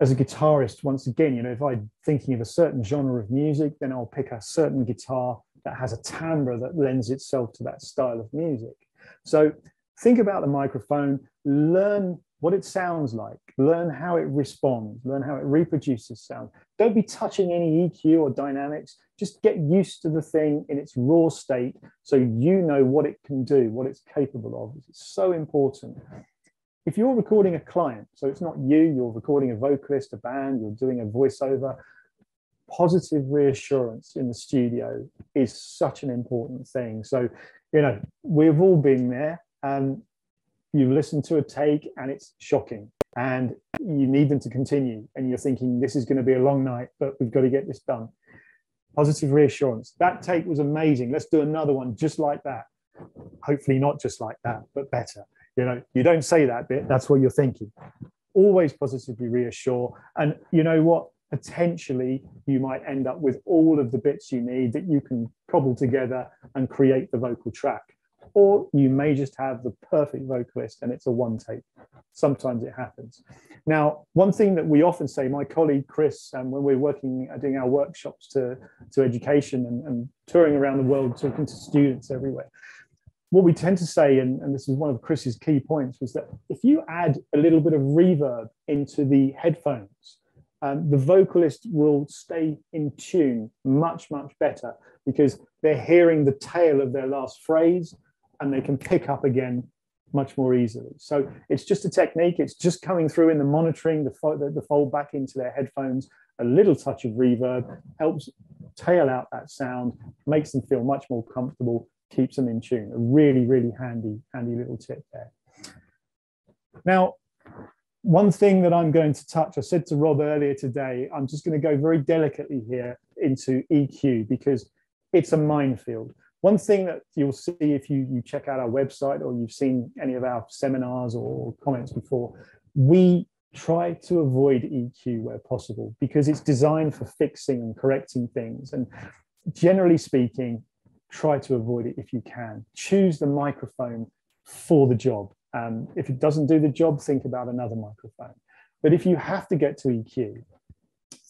As a guitarist, once again, you know, if I'm thinking of a certain genre of music, then I'll pick a certain guitar that has a timbre that lends itself to that style of music. So think about the microphone, learn what it sounds like, learn how it responds, learn how it reproduces sound. Don't be touching any EQ or dynamics. Just get used to the thing in its raw state so you know what it can do, what it's capable of. It's so important. If you're recording a client, so it's not you, you're recording a vocalist, a band, you're doing a voiceover, positive reassurance in the studio is such an important thing. So, you know, we've all been there. You listen to a take and it's shocking and you need them to continue and you're thinking this is going to be a long night, but we've got to get this done. Positive reassurance. That take was amazing. Let's do another one just like that. Hopefully not just like that, but better. You know, you don't say that bit. That's what you're thinking. Always positively reassure. And you know what? Potentially you might end up with all of the bits you need that you can cobble together and create the vocal track. Or you may just have the perfect vocalist and it's a one take. Sometimes it happens. Now, one thing that we often say, my colleague Chris, when we're working, doing our workshops to education and touring around the world, talking to students everywhere, what we tend to say, and this is one of Chris's key points, was that if you add a little bit of reverb into the headphones, the vocalist will stay in tune much, much better because they're hearing the tail of their last phrase and they can pick up again much more easily. So it's just a technique. It's just coming through in the monitoring, the fold back into their headphones, a little touch of reverb helps tail out that sound, makes them feel much more comfortable, keeps them in tune. A really, really handy little tip there. Now, one thing that I'm going to touch, I said to Rob earlier today, I'm just going to go very delicately here into EQ because it's a minefield. One thing that you'll see if you check out our website or you've seen any of our seminars or comments before, we try to avoid EQ where possible because it's designed for fixing and correcting things. And generally speaking, try to avoid it if you can. Choose the microphone for the job. If it doesn't do the job, think about another microphone. But if you have to get to EQ,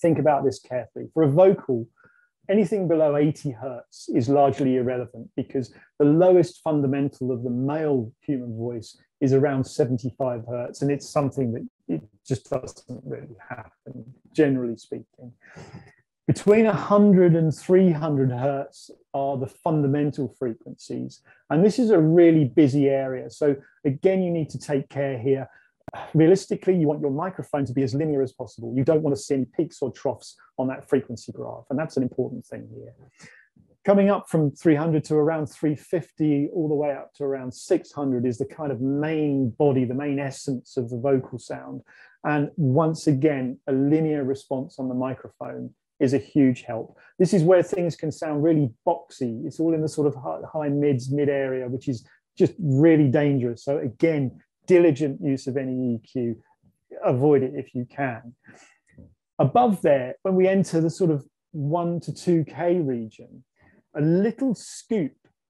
think about this carefully. For a vocal, anything below 80 hertz is largely irrelevant because the lowest fundamental of the male human voice is around 75 hertz, and it's something that it just doesn't really happen, generally speaking. Between 100 and 300 hertz are the fundamental frequencies, and this is a really busy area. So again, you need to take care here. Realistically, you want your microphone to be as linear as possible. You don't want to see any peaks or troughs on that frequency graph, and that's an important thing here. Coming up from 300 to around 350, all the way up to around 600 is the kind of main body, the main essence of the vocal sound. And once again, a linear response on the microphone is a huge help. This is where things can sound really boxy. It's all in the sort of high mids, mid area, which is just really dangerous. So again, diligent use of any EQ, avoid it if you can. Above there, when we enter the sort of 1 to 2K region, a little scoop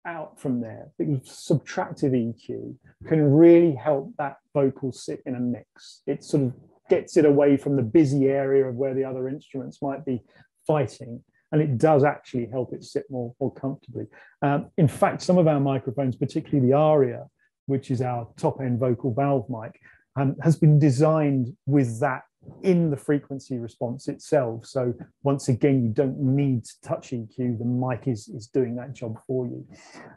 out from there, subtractive EQ, can really help that vocal sit in a mix. It sort of gets it away from the busy area of where the other instruments might be fighting, and it does actually help it sit more comfortably. In fact, some of our microphones, particularly the Aria, which is our top-end vocal valve mic, has been designed with that in the frequency response itself. So once again, you don't need to touch EQ. The mic is doing that job for you.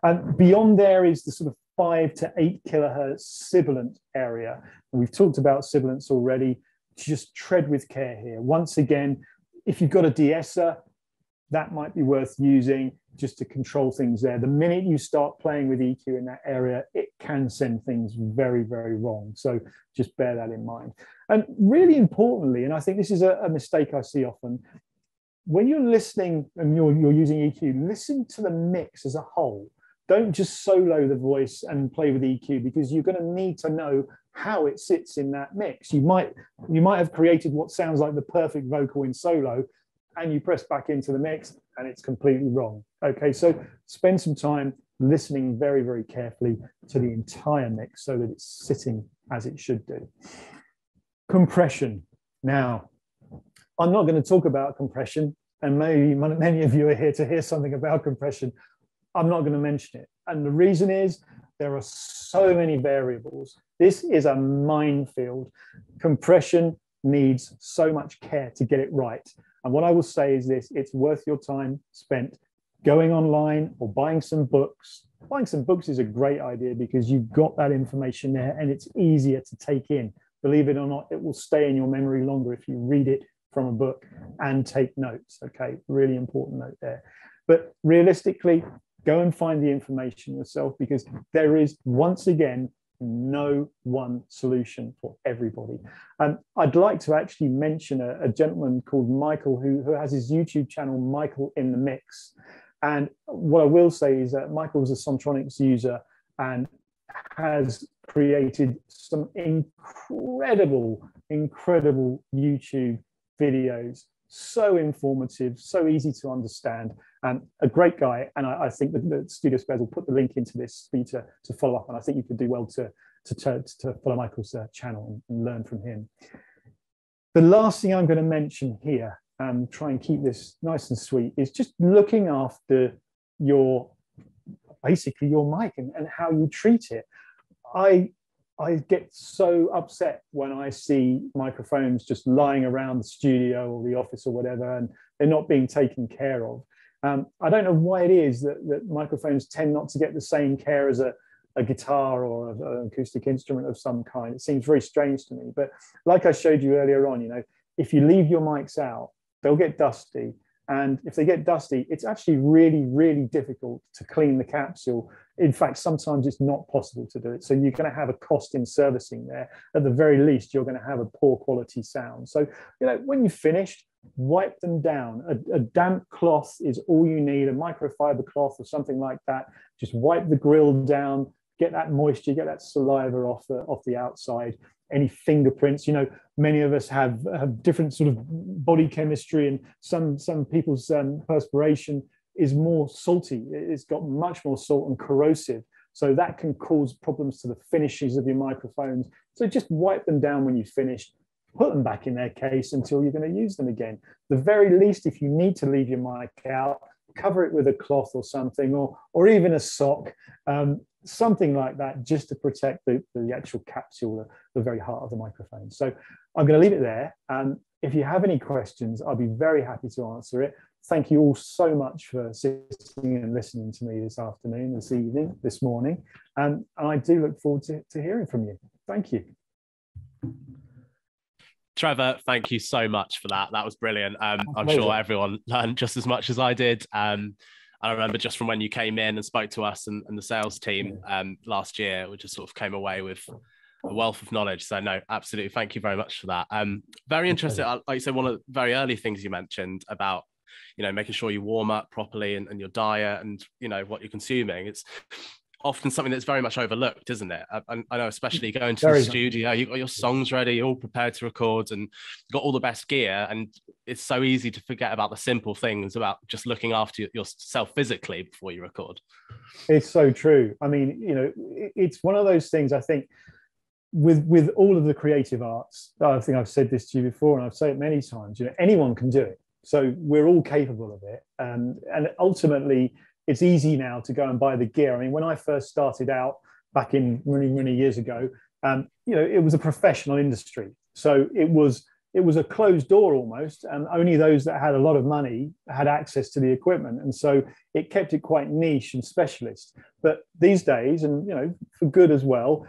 And beyond there is the sort of 5 to 8 kilohertz sibilant area. And we've talked about sibilance already. Just tread with care here. Once again, if you've got a de-esser, that might be worth using just to control things there. The minute you start playing with EQ in that area, it can send things very, very wrong. So just bear that in mind. And really importantly, and I think this is a mistake I see often, when you're listening and you're using EQ, listen to the mix as a whole. Don't just solo the voice and play with EQ, because you're going to need to know how it sits in that mix. You might have created what sounds like the perfect vocal in solo, and you press back into the mix and it's completely wrong. Okay, so spend some time listening very, very carefully to the entire mix so that it's sitting as it should do. Compression. Now, I'm not going to talk about compression, and maybe many of you are here to hear something about compression. I'm not going to mention it. And the reason is there are so many variables. This is a minefield. Compression needs so much care to get it right. And what I will say is this: it's worth your time spent going online or buying some books. Buying some books is a great idea because you've got that information there and it's easier to take in. Believe it or not, it will stay in your memory longer if you read it from a book and take notes. Okay, really important note there. But realistically, go and find the information yourself, because there is, once again, no one solution for everybody. I'd like to actually mention a gentleman called Michael who has his YouTube channel, Michael in the Mix. And what I will say is that Michael is a Sontronics user and has created some incredible YouTube videos. So informative, so easy to understand, a great guy. And I think that Studiospares will put the link into this for you to follow up. And I think you could do well to follow Michael's channel and learn from him. The last thing I'm going to mention here, try and keep this nice and sweet, is just looking after basically your mic and how you treat it. I get so upset when I see microphones just lying around the studio or the office or whatever, and they're not being taken care of. I don't know why it is that microphones tend not to get the same care as a guitar or an acoustic instrument of some kind. It seems very strange to me. But like I showed you earlier on, if you leave your mics out, they'll get dusty. And if they get dusty, it's actually really, really difficult to clean the capsule. In fact, sometimes it's not possible to do it. So you're going to have a cost in servicing there. At the very least, you're going to have a poor quality sound. So, when you've finished, wipe them down. A damp cloth is all you need, a microfiber cloth or something like that. Just wipe the grill down, get that moisture, get that saliva off the outside. Any fingerprints, many of us have different sort of body chemistry, and some people's perspiration is more salty. It's got much more salt and corrosive. So that can cause problems to the finishes of your microphones. So just wipe them down when you've finished, put them back in their case until you're going to use them again. The very least, if you need to leave your mic out, cover it with a cloth or something, or even a sock, something like that, just to protect the actual capsule, the very heart of the microphone. So I'm going to leave it there. If you have any questions, I'll be very happy to answer it. Thank you all so much for sitting and listening to me this afternoon, this evening, this morning. And I do look forward to hearing from you. Thank you. Trevor, thank you so much for that. That was brilliant. I'm sure everyone learned just as much as I did. I remember just from when you came in and spoke to us and the sales team last year, we just sort of came away with a wealth of knowledge. So no, absolutely. Thank you very much for that. Very interested. Like you said, one of the very early things you mentioned about, making sure you warm up properly and your diet and, what you're consuming. It's often something that's very much overlooked, isn't it? I know, especially going to the studio, you've got your songs ready, you're all prepared to record and got all the best gear. And it's so easy to forget about the simple things about just looking after yourself physically before you record. It's so true. I mean, it's one of those things, I think, with all of the creative arts. I think I've said this to you before, and I've said it many times, anyone can do it. So we're all capable of it. And ultimately, it's easy now to go and buy the gear. I mean, when I first started out back in many, many years ago, it was a professional industry. So it was a closed door almost, and only those that had a lot of money had access to the equipment. And so it kept it quite niche and specialist. But these days, and for good as well,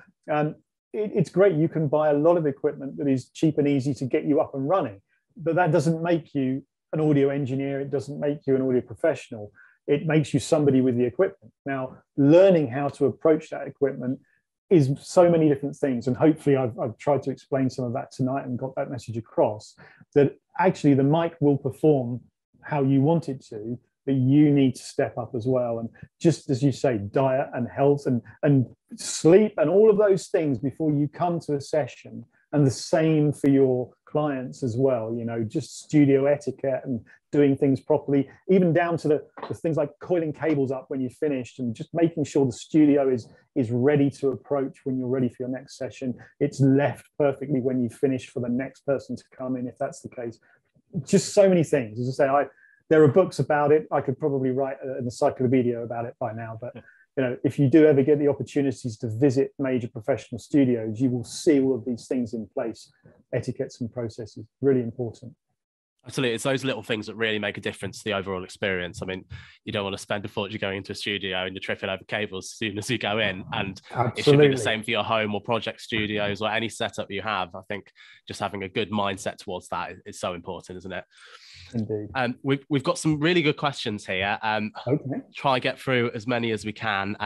it's great. You can buy a lot of equipment that is cheap and easy to get you up and running. But that doesn't make you an audio engineer. It doesn't make you an audio professional. It makes you somebody with the equipment. Now, learning how to approach that equipment is so many different things. And hopefully I've tried to explain some of that tonight and got that message across, that actually the mic will perform how you want it to, but you need to step up as well. And just as you say, diet and health and sleep and all of those things before you come to a session. And the same for your clients as well, you know, just studio etiquette and doing things properly, even down to the things like coiling cables up when you're finished and just making sure the studio is ready to approach when you're ready for your next session. It's left perfectly when you finish for the next person to come in, if that's the case. Just so many things. As I say, there are books about it. I could probably write an encyclopedia about it by now, but you know, if you do ever get the opportunities to visit major professional studios, you will see all of these things in place, etiquettes and processes, really important. Absolutely. It's those little things that really make a difference to the overall experience. I mean, you don't want to spend a fortune going into a studio and you're tripping over cables as soon as you go in. And Absolutely. It should be the same for your home or project studios or any setup you have. I think just having a good mindset towards that is so important, isn't it? Indeed. We've got some really good questions here. Okay. Try and get through as many as we can.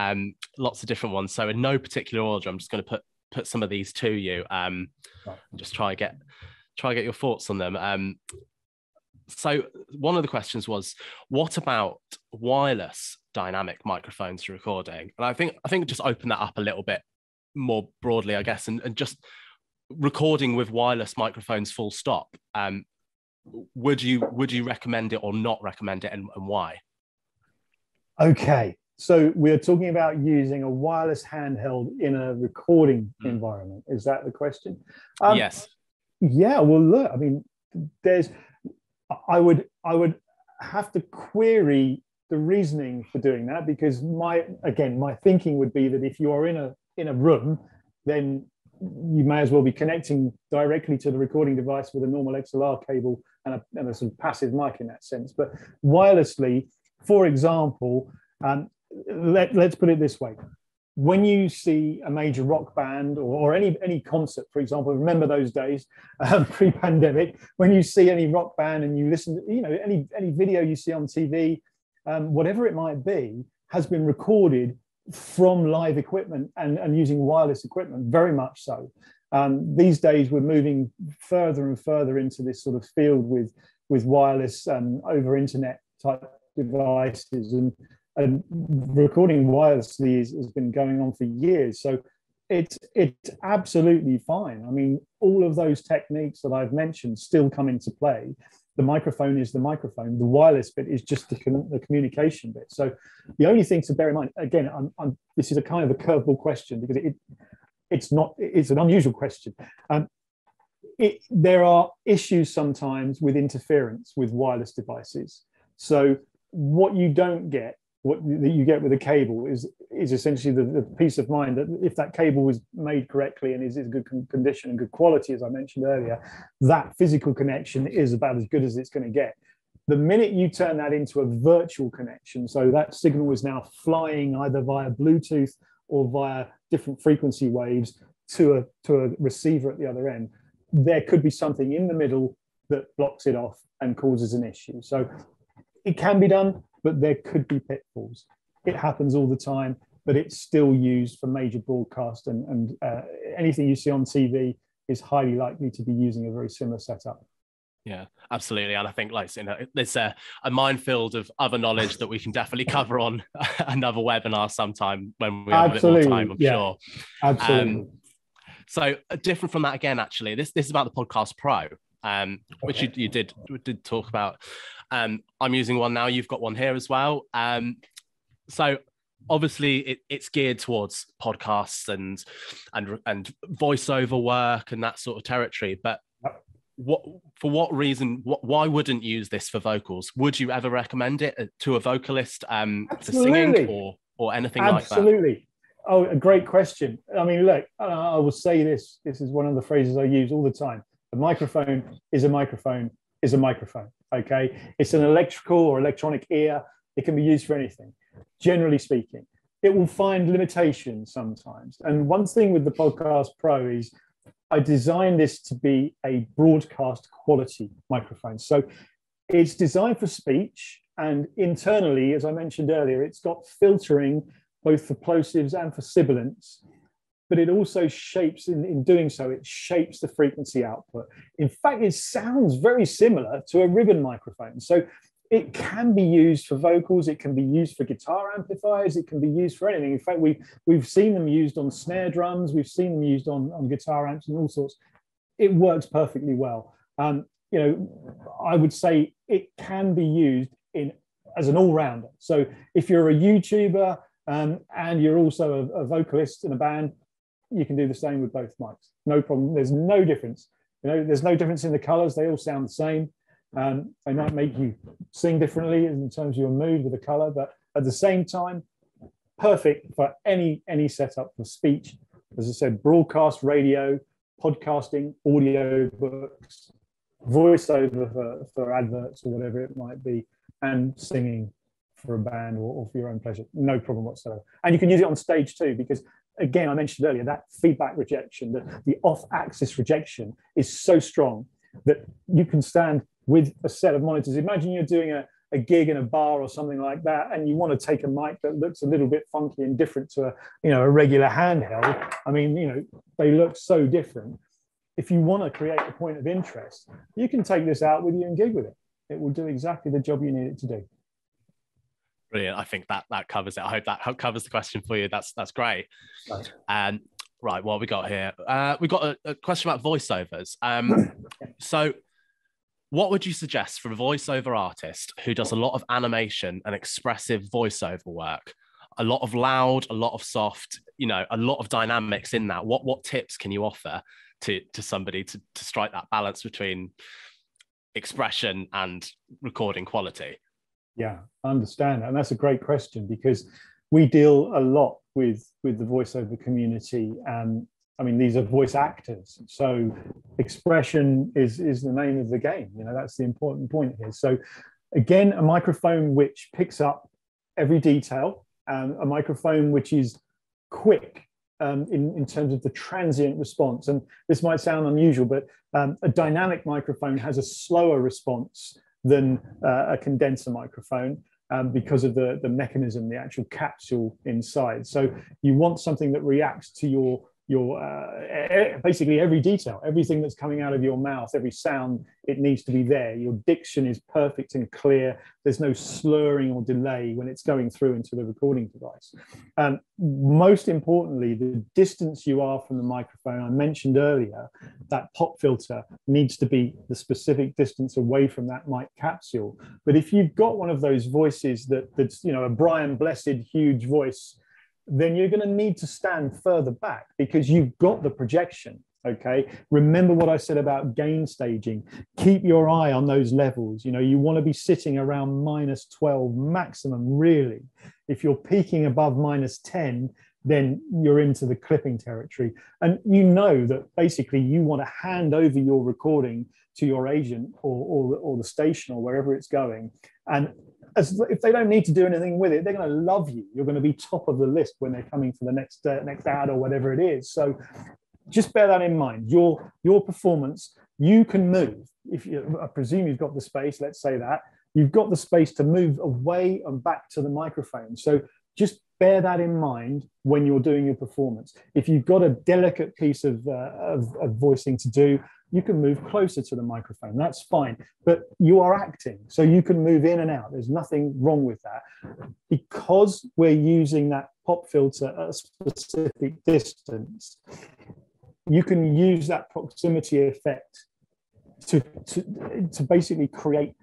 Lots of different ones. So in no particular order, I'm just going to put some of these to you. Just try and get your thoughts on them. So one of the questions was, what about wireless dynamic microphones for recording? And I think just open that up a little bit more broadly, I guess, and just recording with wireless microphones full stop. Would you recommend it or not recommend it, and why? Okay, so we're talking about using a wireless handheld in a recording environment. Is that the question? Yes. Yeah. Well, look, I mean, I would have to query the reasoning for doing that, because my thinking would be that if you are in a room, then you may as well be connecting directly to the recording device with a normal XLR cable and a sort of passive mic in that sense. But wirelessly, for example, let's put it this way. When you see a major rock band or any concert, for example, remember those days pre-pandemic, when you see any rock band and you listen to, you know, any video you see on TV, whatever it might be, has been recorded from live equipment and using wireless equipment, very much so. These days, we're moving further and further into this sort of field with wireless over internet type devices, and recording wirelessly has been going on for years. So it's absolutely fine. I mean, all of those techniques that I've mentioned still come into play. The microphone is the microphone. The wireless bit is just the communication bit. So the only thing to bear in mind, again, this is a kind of a curveball question, because it's an unusual question. There are issues sometimes with interference with wireless devices. So what you don't get, what you get with a cable is essentially the peace of mind that if that cable was made correctly and is in good condition and good quality, as I mentioned earlier, that physical connection is about as good as it's going to get. The minute you turn that into a virtual connection, so that signal is now flying either via Bluetooth or via different frequency waves to a receiver at the other end, there could be something in the middle that blocks it off and causes an issue. So it can be done, but there could be pitfalls. It happens all the time, but it's still used for major broadcast, and anything you see on TV is highly likely to be using a very similar setup. Yeah, absolutely. And I think, like, you know, there's a minefield of other knowledge that we can definitely cover on another webinar sometime when we have a bit more time, I'm sure. Absolutely. So different from that again, actually, this is about the Podcast Pro, which you did talk about. I'm using one now. You've got one here as well. So obviously it's geared towards podcasts and voiceover work and that sort of territory. But for what reason? Why wouldn't you use this for vocals? Would you ever recommend it to a vocalist for singing or anything like that? Absolutely. Oh, a great question. I mean, look, I will say this. This is one of the phrases I use all the time. A microphone is a microphone is a microphone. Okay, it's an electrical or electronic ear. It can be used for anything. Generally speaking, it will find limitations sometimes. And one thing with the Podcast Pro is I designed this to be a broadcast quality microphone. So It's designed for speech, and internally, as I mentioned earlier, it's got filtering both for plosives and for sibilants, but it also shapes, in doing so, it shapes the frequency output. In fact, it sounds very similar to a ribbon microphone. So it can be used for vocals, it can be used for guitar amplifiers, it can be used for anything. In fact, we've seen them used on snare drums, we've seen them used on guitar amps and all sorts. It works perfectly well. You know, I would say it can be used as an all-rounder. So if you're a YouTuber and you're also a vocalist in a band, you can do the same with both mics. No problem. There's no difference. You know, there's no difference in the colors. They all sound the same. They might make you sing differently in terms of your mood with the color, but at the same time, perfect for any setup for speech. As I said, broadcast, radio, podcasting, audio books, voiceover for adverts or whatever it might be, and singing for a band or for your own pleasure. No problem whatsoever. And you can use it on stage too, because again, I mentioned earlier, that feedback rejection, the off-axis rejection is so strong that you can stand with a set of monitors. Imagine you're doing a gig in a bar or something like that, and you want to take a mic that looks a little bit funky and different to a regular handheld. I mean, they look so different. If you want to create a point of interest, you can take this out with you and gig with it. It will do exactly the job you need it to do. Brilliant. I think that covers it. I hope that covers the question for you. That's great. Right. Right, what we got here? We got a question about voiceovers. So what would you suggest for a voiceover artist who does a lot of animation and expressive voiceover work? A lot of loud, a lot of soft, a lot of dynamics in that. What tips can you offer to somebody to strike that balance between expression and recording quality? Yeah, I understand. And that's a great question, because we deal a lot with the voiceover community. I mean, these are voice actors. So expression is the name of the game. That's the important point here. So again, a microphone which picks up every detail, a microphone which is quick in terms of the transient response. And this might sound unusual, but a dynamic microphone has a slower response than a condenser microphone because of the mechanism, the actual capsule inside. So you want something that reacts to your basically every detail, everything that's coming out of your mouth, every sound, it needs to be there. Your diction is perfect and clear. There's no slurring or delay when it's going through into the recording device. Most importantly, the distance you are from the microphone. I mentioned earlier that pop filter needs to be the specific distance away from that mic capsule. But if you've got one of those voices that's a Brian Blessed huge voice, then you're going to need to stand further back because you've got the projection. Okay, remember what I said about gain staging. Keep your eye on those levels. You want to be sitting around -12 maximum, really. If you're peaking above -10, then you're into the clipping territory. And that basically you want to hand over your recording to your agent or the station or wherever it's going. And if they don't need to do anything with it, they're going to love you. You're going to be top of the list when they're coming for the next ad or whatever it is. So just bear that in mind. Your performance, you can move. I presume you've got the space, let's say that. You've got the space to move away and back to the microphone. So just bear that in mind when you're doing your performance. If you've got a delicate piece of voicing to do, you can move closer to the microphone. That's fine. But you are acting, so you can move in and out. There's nothing wrong with that. Because we're using that pop filter at a specific distance, you can use that proximity effect to basically create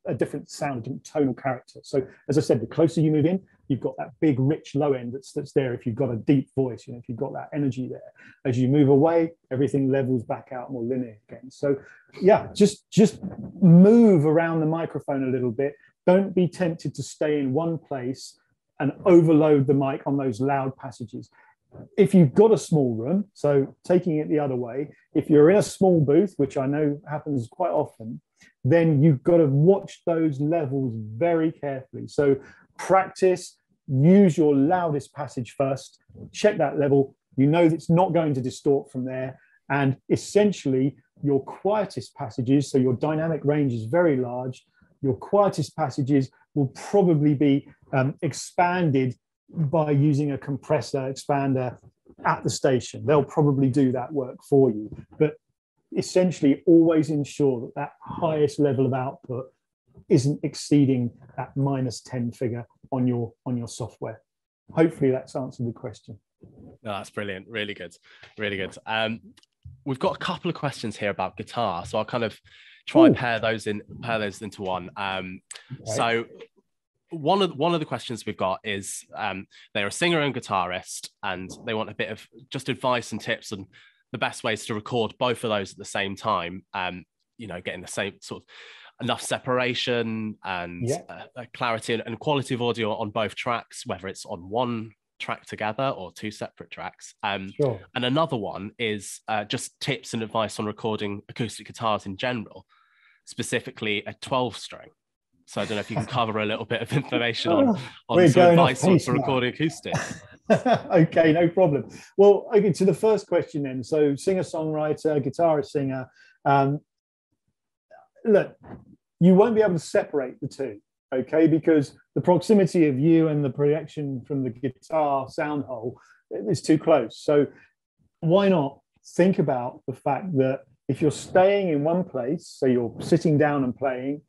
a different sound, a different tonal character. So as I said, the closer you move in, you've got that big, rich low end that's there if you've got a deep voice, if you've got that energy there. As you move away, everything levels back out more linear again. So yeah, just move around the microphone a little bit. Don't be tempted to stay in one place and overload the mic on those loud passages. If you've got a small room, so taking it the other way, if you're in a small booth, which I know happens quite often, then you've got to watch those levels very carefully. So practice, use your loudest passage first, check that level. That it's not going to distort from there. And essentially your quietest passages, so your dynamic range is very large, Your quietest passages will probably be expanded by using a compressor expander at the station. They'll probably do that work for you. But essentially, always ensure that that highest level of output isn't exceeding that -10 figure on your software. Hopefully that's answered the question. No, that's brilliant. Really good. Really good. We've got a couple of questions here about guitar, so I'll kind of try and pair those into one. Okay. So one of the questions we've got is they're a singer and guitarist, and they want a bit of just advice and tips on the best ways to record both of those at the same time. You know, getting the same sort of enough separation and clarity and quality of audio on both tracks, whether it's on one track together or two separate tracks. Sure. And another one is just tips and advice on recording acoustic guitars in general, specifically a 12-string. So I don't know if you can cover a little bit of information on some advice for recording acoustics. Okay, no problem. Well, okay, to the first question then. So singer-songwriter, guitarist-singer. Look, you won't be able to separate the two, okay? Because the proximity of you and the projection from the guitar sound hole is too close. So why not think about the fact that if you're staying in one place, so you're sitting down and playing,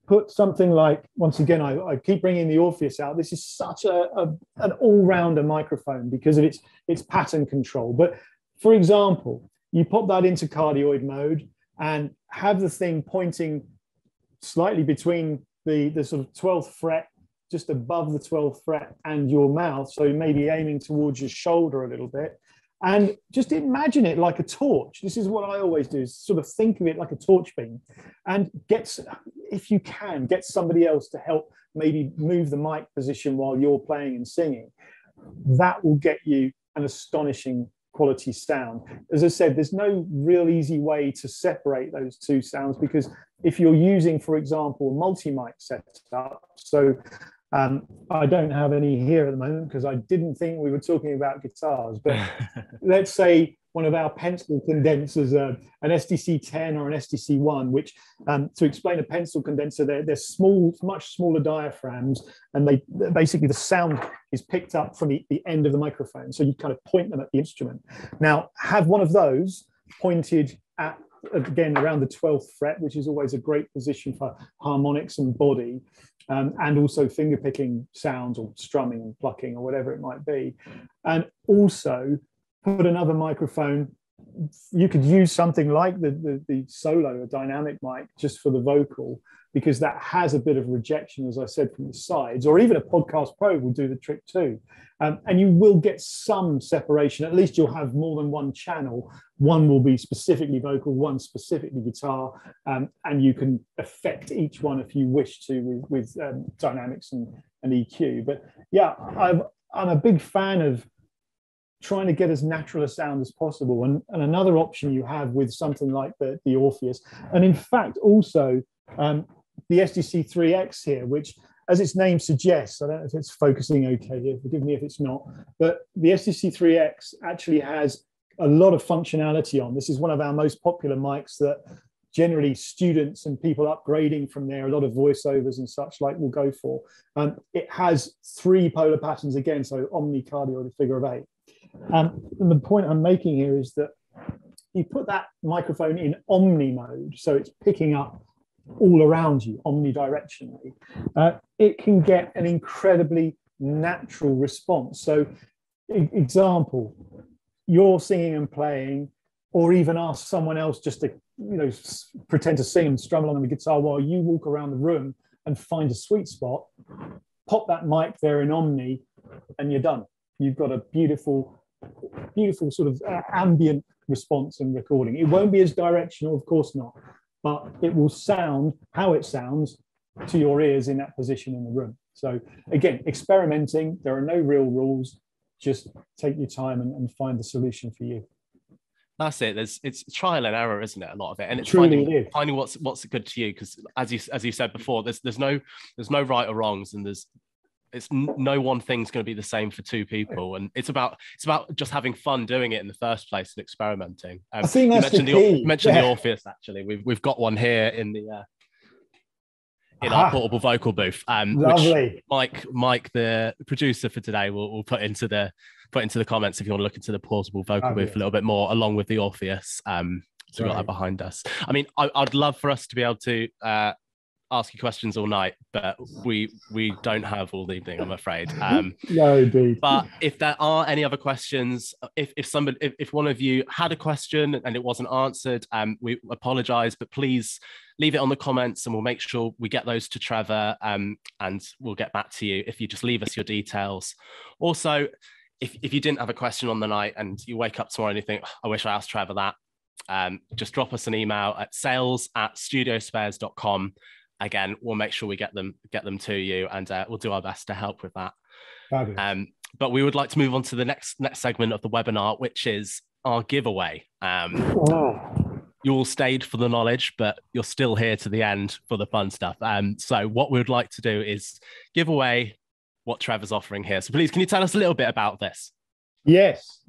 put something like, once again, I keep bringing the Orpheus out. This is such an all-rounder microphone because of its pattern control. But for example, you pop that into cardioid mode and have the thing pointing slightly between the sort of 12th fret, just above the 12th fret and your mouth. So maybe aiming towards your shoulder a little bit. And just imagine it like a torch. This is what I always do, is sort of think of it like a torch beam, and if you can, get somebody else to help maybe move the mic position while you're playing and singing. That will get you an astonishing quality sound. As I said, there's no real easy way to separate those two sounds, because if you're using, for example, a multi-mic setup, so I don't have any here at the moment because I didn't think we were talking about guitars, but let's say one of our pencil condensers, an SDC-10 or an SDC-1, which, to explain a pencil condenser, they're small, much smaller diaphragms, and they basically, the sound is picked up from the end of the microphone. So you kind of point them at the instrument. Now, have one of those pointed at, again, around the 12th fret, which is always a great position for harmonics and body, and also finger picking sounds or strumming and plucking or whatever it might be. And also put another microphone. You could use something like the solo, a dynamic mic, just for the vocal, because that has a bit of rejection, as I said, from the sides, or even a Podcast Pro will do the trick too. And you will get some separation. At least you'll have more than one channel. One will be specifically vocal, one specifically guitar, and you can affect each one if you wish to with dynamics and EQ. But yeah, I'm a big fan of trying to get as natural a sound as possible. And another option you have with something like the Orpheus, and in fact also the SDC-3X here, which, as its name suggests, I don't know if it's focusing okay here, forgive me if it's not, but the SDC-3X actually has a lot of functionality on. This is one of our most popular mics that generally students and people upgrading from there, a lot of voiceovers and such like, will go for. It has 3 polar patterns again, so omni, cardioid, figure of 8. And the point I'm making here is that you put that microphone in omni mode, so it's picking up all around you omnidirectionally, it can get an incredibly natural response. So example, you're singing and playing, or even ask someone else just to pretend to sing and strum along on the guitar while you walk around the room and find a sweet spot, pop that mic there in omni, and you're done. You've got a beautiful sort of ambient response and recording. It won't be as directional, of course not, but it will sound how it sounds to your ears in that position in the room. So again, experimenting, there are no real rules, just take your time and find the solution for you. That's it. It's trial and error, isn't it? A lot of it, and it's Truly finding what's good to you. Because as you said before, there's no right or wrongs, and it's no one thing's going to be the same for two people, and it's about just having fun doing it in the first place and experimenting. I think that's you mentioned the Orpheus. Actually, we've got one here in in our portable vocal booth, Lovely. which Mike, the producer for today, will put into the comments if you want to look into the portable vocal booth a little bit more, along with the Orpheus. So we've got that behind us. I mean, I'd love for us to be able to ask you questions all night, but we don't have all evening, I'm afraid. No, indeed. But if there are any other questions, if one of you had a question and it wasn't answered, we apologize, but please leave it on the comments and we'll make sure we get those to Trevor, and we'll get back to you if you just leave us your details. Also, if you didn't have a question on the night and you wake up tomorrow and you think, I wish I asked Trevor that, just drop us an email at sales@studiospares.com. Again, we'll make sure we get them to you, and we'll do our best to help with that. But we would like to move on to the next segment of the webinar, which is our giveaway. You all stayed for the knowledge, but you're still here to the end for the fun stuff. So what we would like to do is give away what Trevor's offering here. So please, can you tell us a little bit about this? Yes,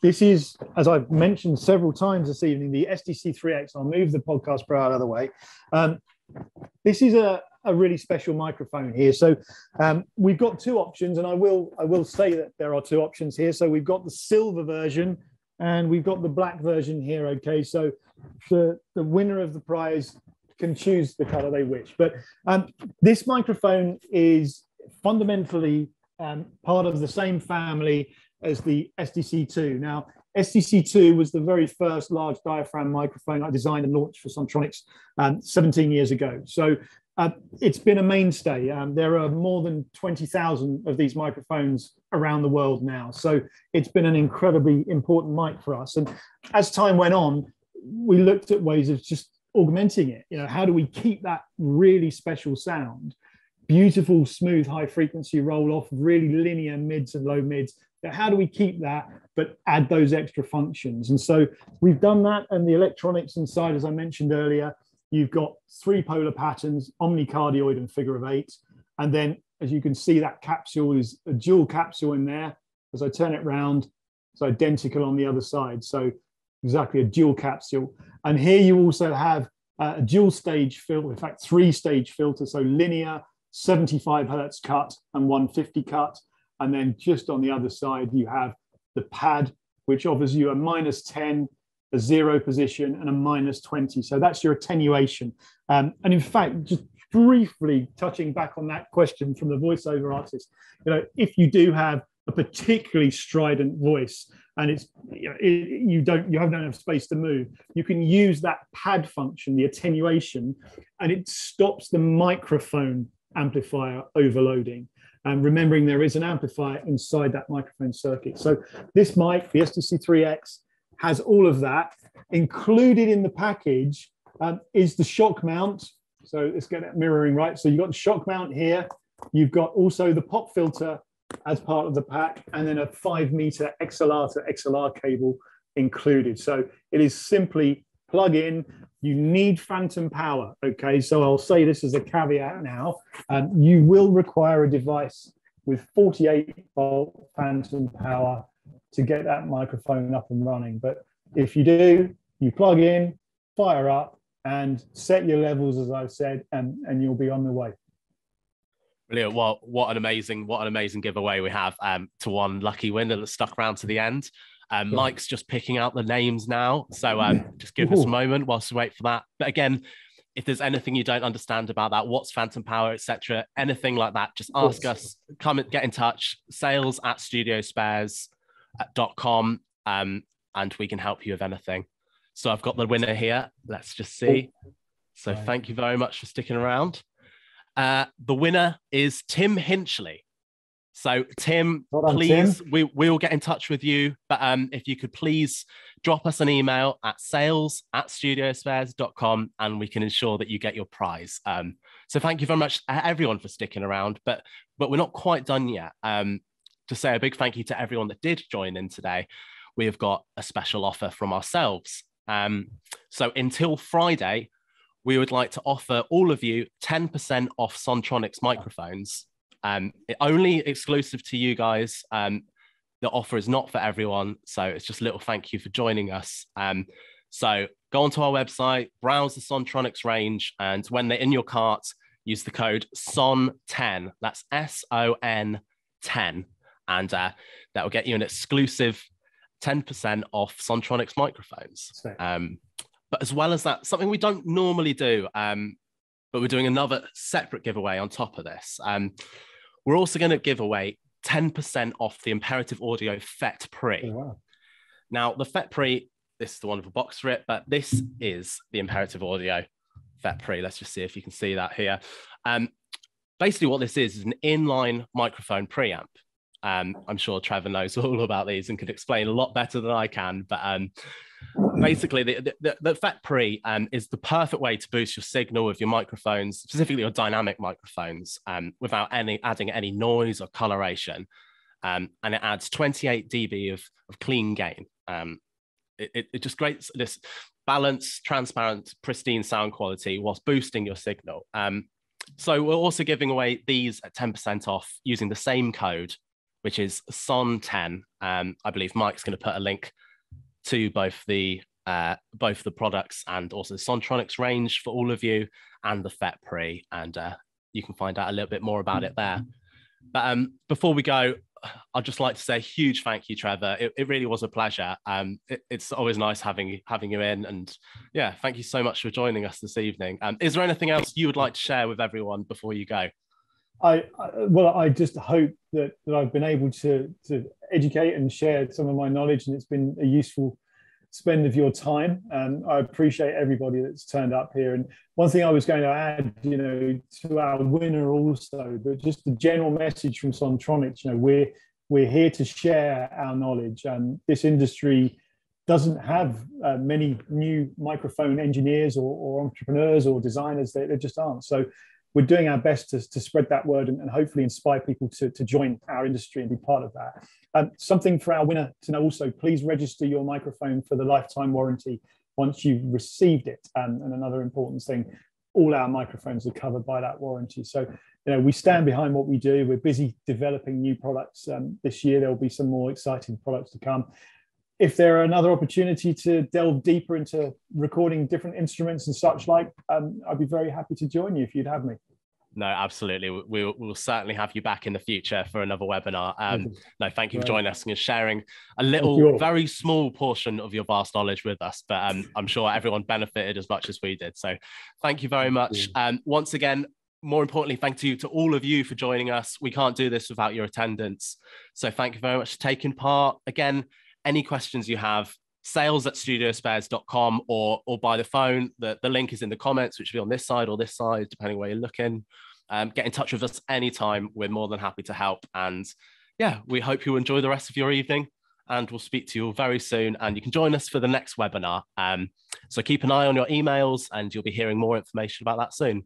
this is, as I've mentioned several times this evening, the SDC3X. I'll move the podcast pro out of the way. This is a really special microphone here. So we've got two options, and I will say that there are two options here. So we've got the silver version and we've got the black version here. Okay, so the winner of the prize can choose the color they wish. But this microphone is fundamentally part of the same family as the SDC2. Now, SDC2 was the very first large diaphragm microphone I designed and launched for Sontronics 17 years ago. So it's been a mainstay. There are more than 20,000 of these microphones around the world now. So it's been an incredibly important mic for us. And as time went on, we looked at ways of just augmenting it. You know, how do we keep that really special sound? Beautiful, smooth, high frequency roll off, really linear mids and low mids. How do we keep that, but add those extra functions? And so we've done that. And the electronics inside, as I mentioned earlier, you've got 3 polar patterns, omnicardioid and figure of 8. And then, as you can see, that capsule is a dual capsule in there. As I turn it round, it's identical on the other side. So exactly a dual capsule. And here you also have a dual stage filter, in fact, 3-stage filter. So linear, 75 hertz cut and 150 cut. And then just on the other side, you have the pad, which offers you a -10, a 0 position, and a -20. So that's your attenuation. And in fact, just briefly touching back on that question from the voiceover artist, you know, if you do have a particularly strident voice and it's, you know, you don't have enough space to move, you can use that pad function, the attenuation, and it stops the microphone amplifier overloading. And remembering there is an amplifier inside that microphone circuit. So this mic, the SDC3X, has all of that. Included in the package is the shock mount. So let's get that mirroring right. So you've got the shock mount here. You've got also the pop filter as part of the pack, and then a 5-meter XLR to XLR cable included. So it is simply plug in. You need phantom power, okay? So I'll say this as a caveat now. You will require a device with 48-volt phantom power to get that microphone up and running. But if you do, you plug in, fire up, and set your levels, as I've said, and you'll be on the way. Brilliant. Well, what an amazing giveaway we have to one lucky winner that stuck around to the end. Mike's just picking out the names now. So just give us a moment whilst we wait for that. But again, if there's anything you don't understand about that, what's phantom power, etc., anything like that, just ask us, come and get in touch, sales@studiospares.com, and we can help you with anything. So I've got the winner here. Let's just see. So thank you very much for sticking around. The winner is Tim Hinchley. So Tim, please, Tim. We will get in touch with you. But if you could please drop us an email at sales@studiospares.com and we can ensure that you get your prize. So thank you very much, everyone, for sticking around. But we're not quite done yet. To say a big thank you to everyone that did join in today, we have got a special offer from ourselves. So until Friday, we would like to offer all of you 10% off Sontronics microphones. Only exclusive to you guys. The offer is not for everyone. So it's just a little thank you for joining us. So go onto our website, browse the Sontronics range, and when they're in your cart, use the code SON10. That's SON10. And that will get you an exclusive 10% off Sontronics microphones. But as well as that, something we don't normally do, but we're doing another separate giveaway on top of this. We're also going to give away 10% off the Imperative Audio FET Pre. Oh, wow. Now, the FET Pre, this is the wonderful box for it, but this is the Imperative Audio FET Pre. Let's just see if you can see that here. Basically, what this is an inline microphone preamp. I'm sure Trevor knows all about these and can explain a lot better than I can. But basically, the FET Pre is the perfect way to boost your signal with your microphones, specifically your dynamic microphones, without adding any noise or coloration. And it adds 28 dB of clean gain. It just creates this balanced, transparent, pristine sound quality whilst boosting your signal. So we're also giving away these at 10% off using the same code, which is SON10. I believe Mike's going to put a link to both the products and also the Sontronics range for all of you, and the FET Pre, and you can find out a little bit more about it there. But before we go, I'd just like to say a huge thank you, Trevor. It really was a pleasure. It's always nice having you in, and yeah, thank you so much for joining us this evening. Is there anything else you would like to share with everyone before you go? I just hope that I've been able to educate and share some of my knowledge, and it's been a useful spend of your time. I appreciate everybody that's turned up here. And one thing I was going to add, to our winner also, but just the general message from Sontronics, we're here to share our knowledge. This industry doesn't have many new microphone engineers or entrepreneurs or designers. There just aren't. So we're doing our best to spread that word and hopefully inspire people to join our industry and be part of that. Something for our winner to know also, please register your microphone for the lifetime warranty once you've received it. And another important thing, all our microphones are covered by that warranty. So, we stand behind what we do. We're busy developing new products. This year, there'll be some more exciting products to come. If there are another opportunity to delve deeper into recording different instruments and such like, I'd be very happy to join you if you'd have me. No, absolutely. We'll certainly have you back in the future for another webinar. No, thank you for joining us and sharing a little, very small portion of your vast knowledge with us, but I'm sure everyone benefited as much as we did. So thank you very much. Once again, more importantly, thank you to all of you for joining us. We can't do this without your attendance. So thank you very much for taking part. Again, any questions you have, sales@studiospares.com or by the phone. The link is in the comments, which will be on this side or this side, depending where you're looking. Get in touch with us anytime. We're more than happy to help. And yeah, we hope you enjoy the rest of your evening, and we'll speak to you all very soon. And you can join us for the next webinar. So keep an eye on your emails, and you'll be hearing more information about that soon.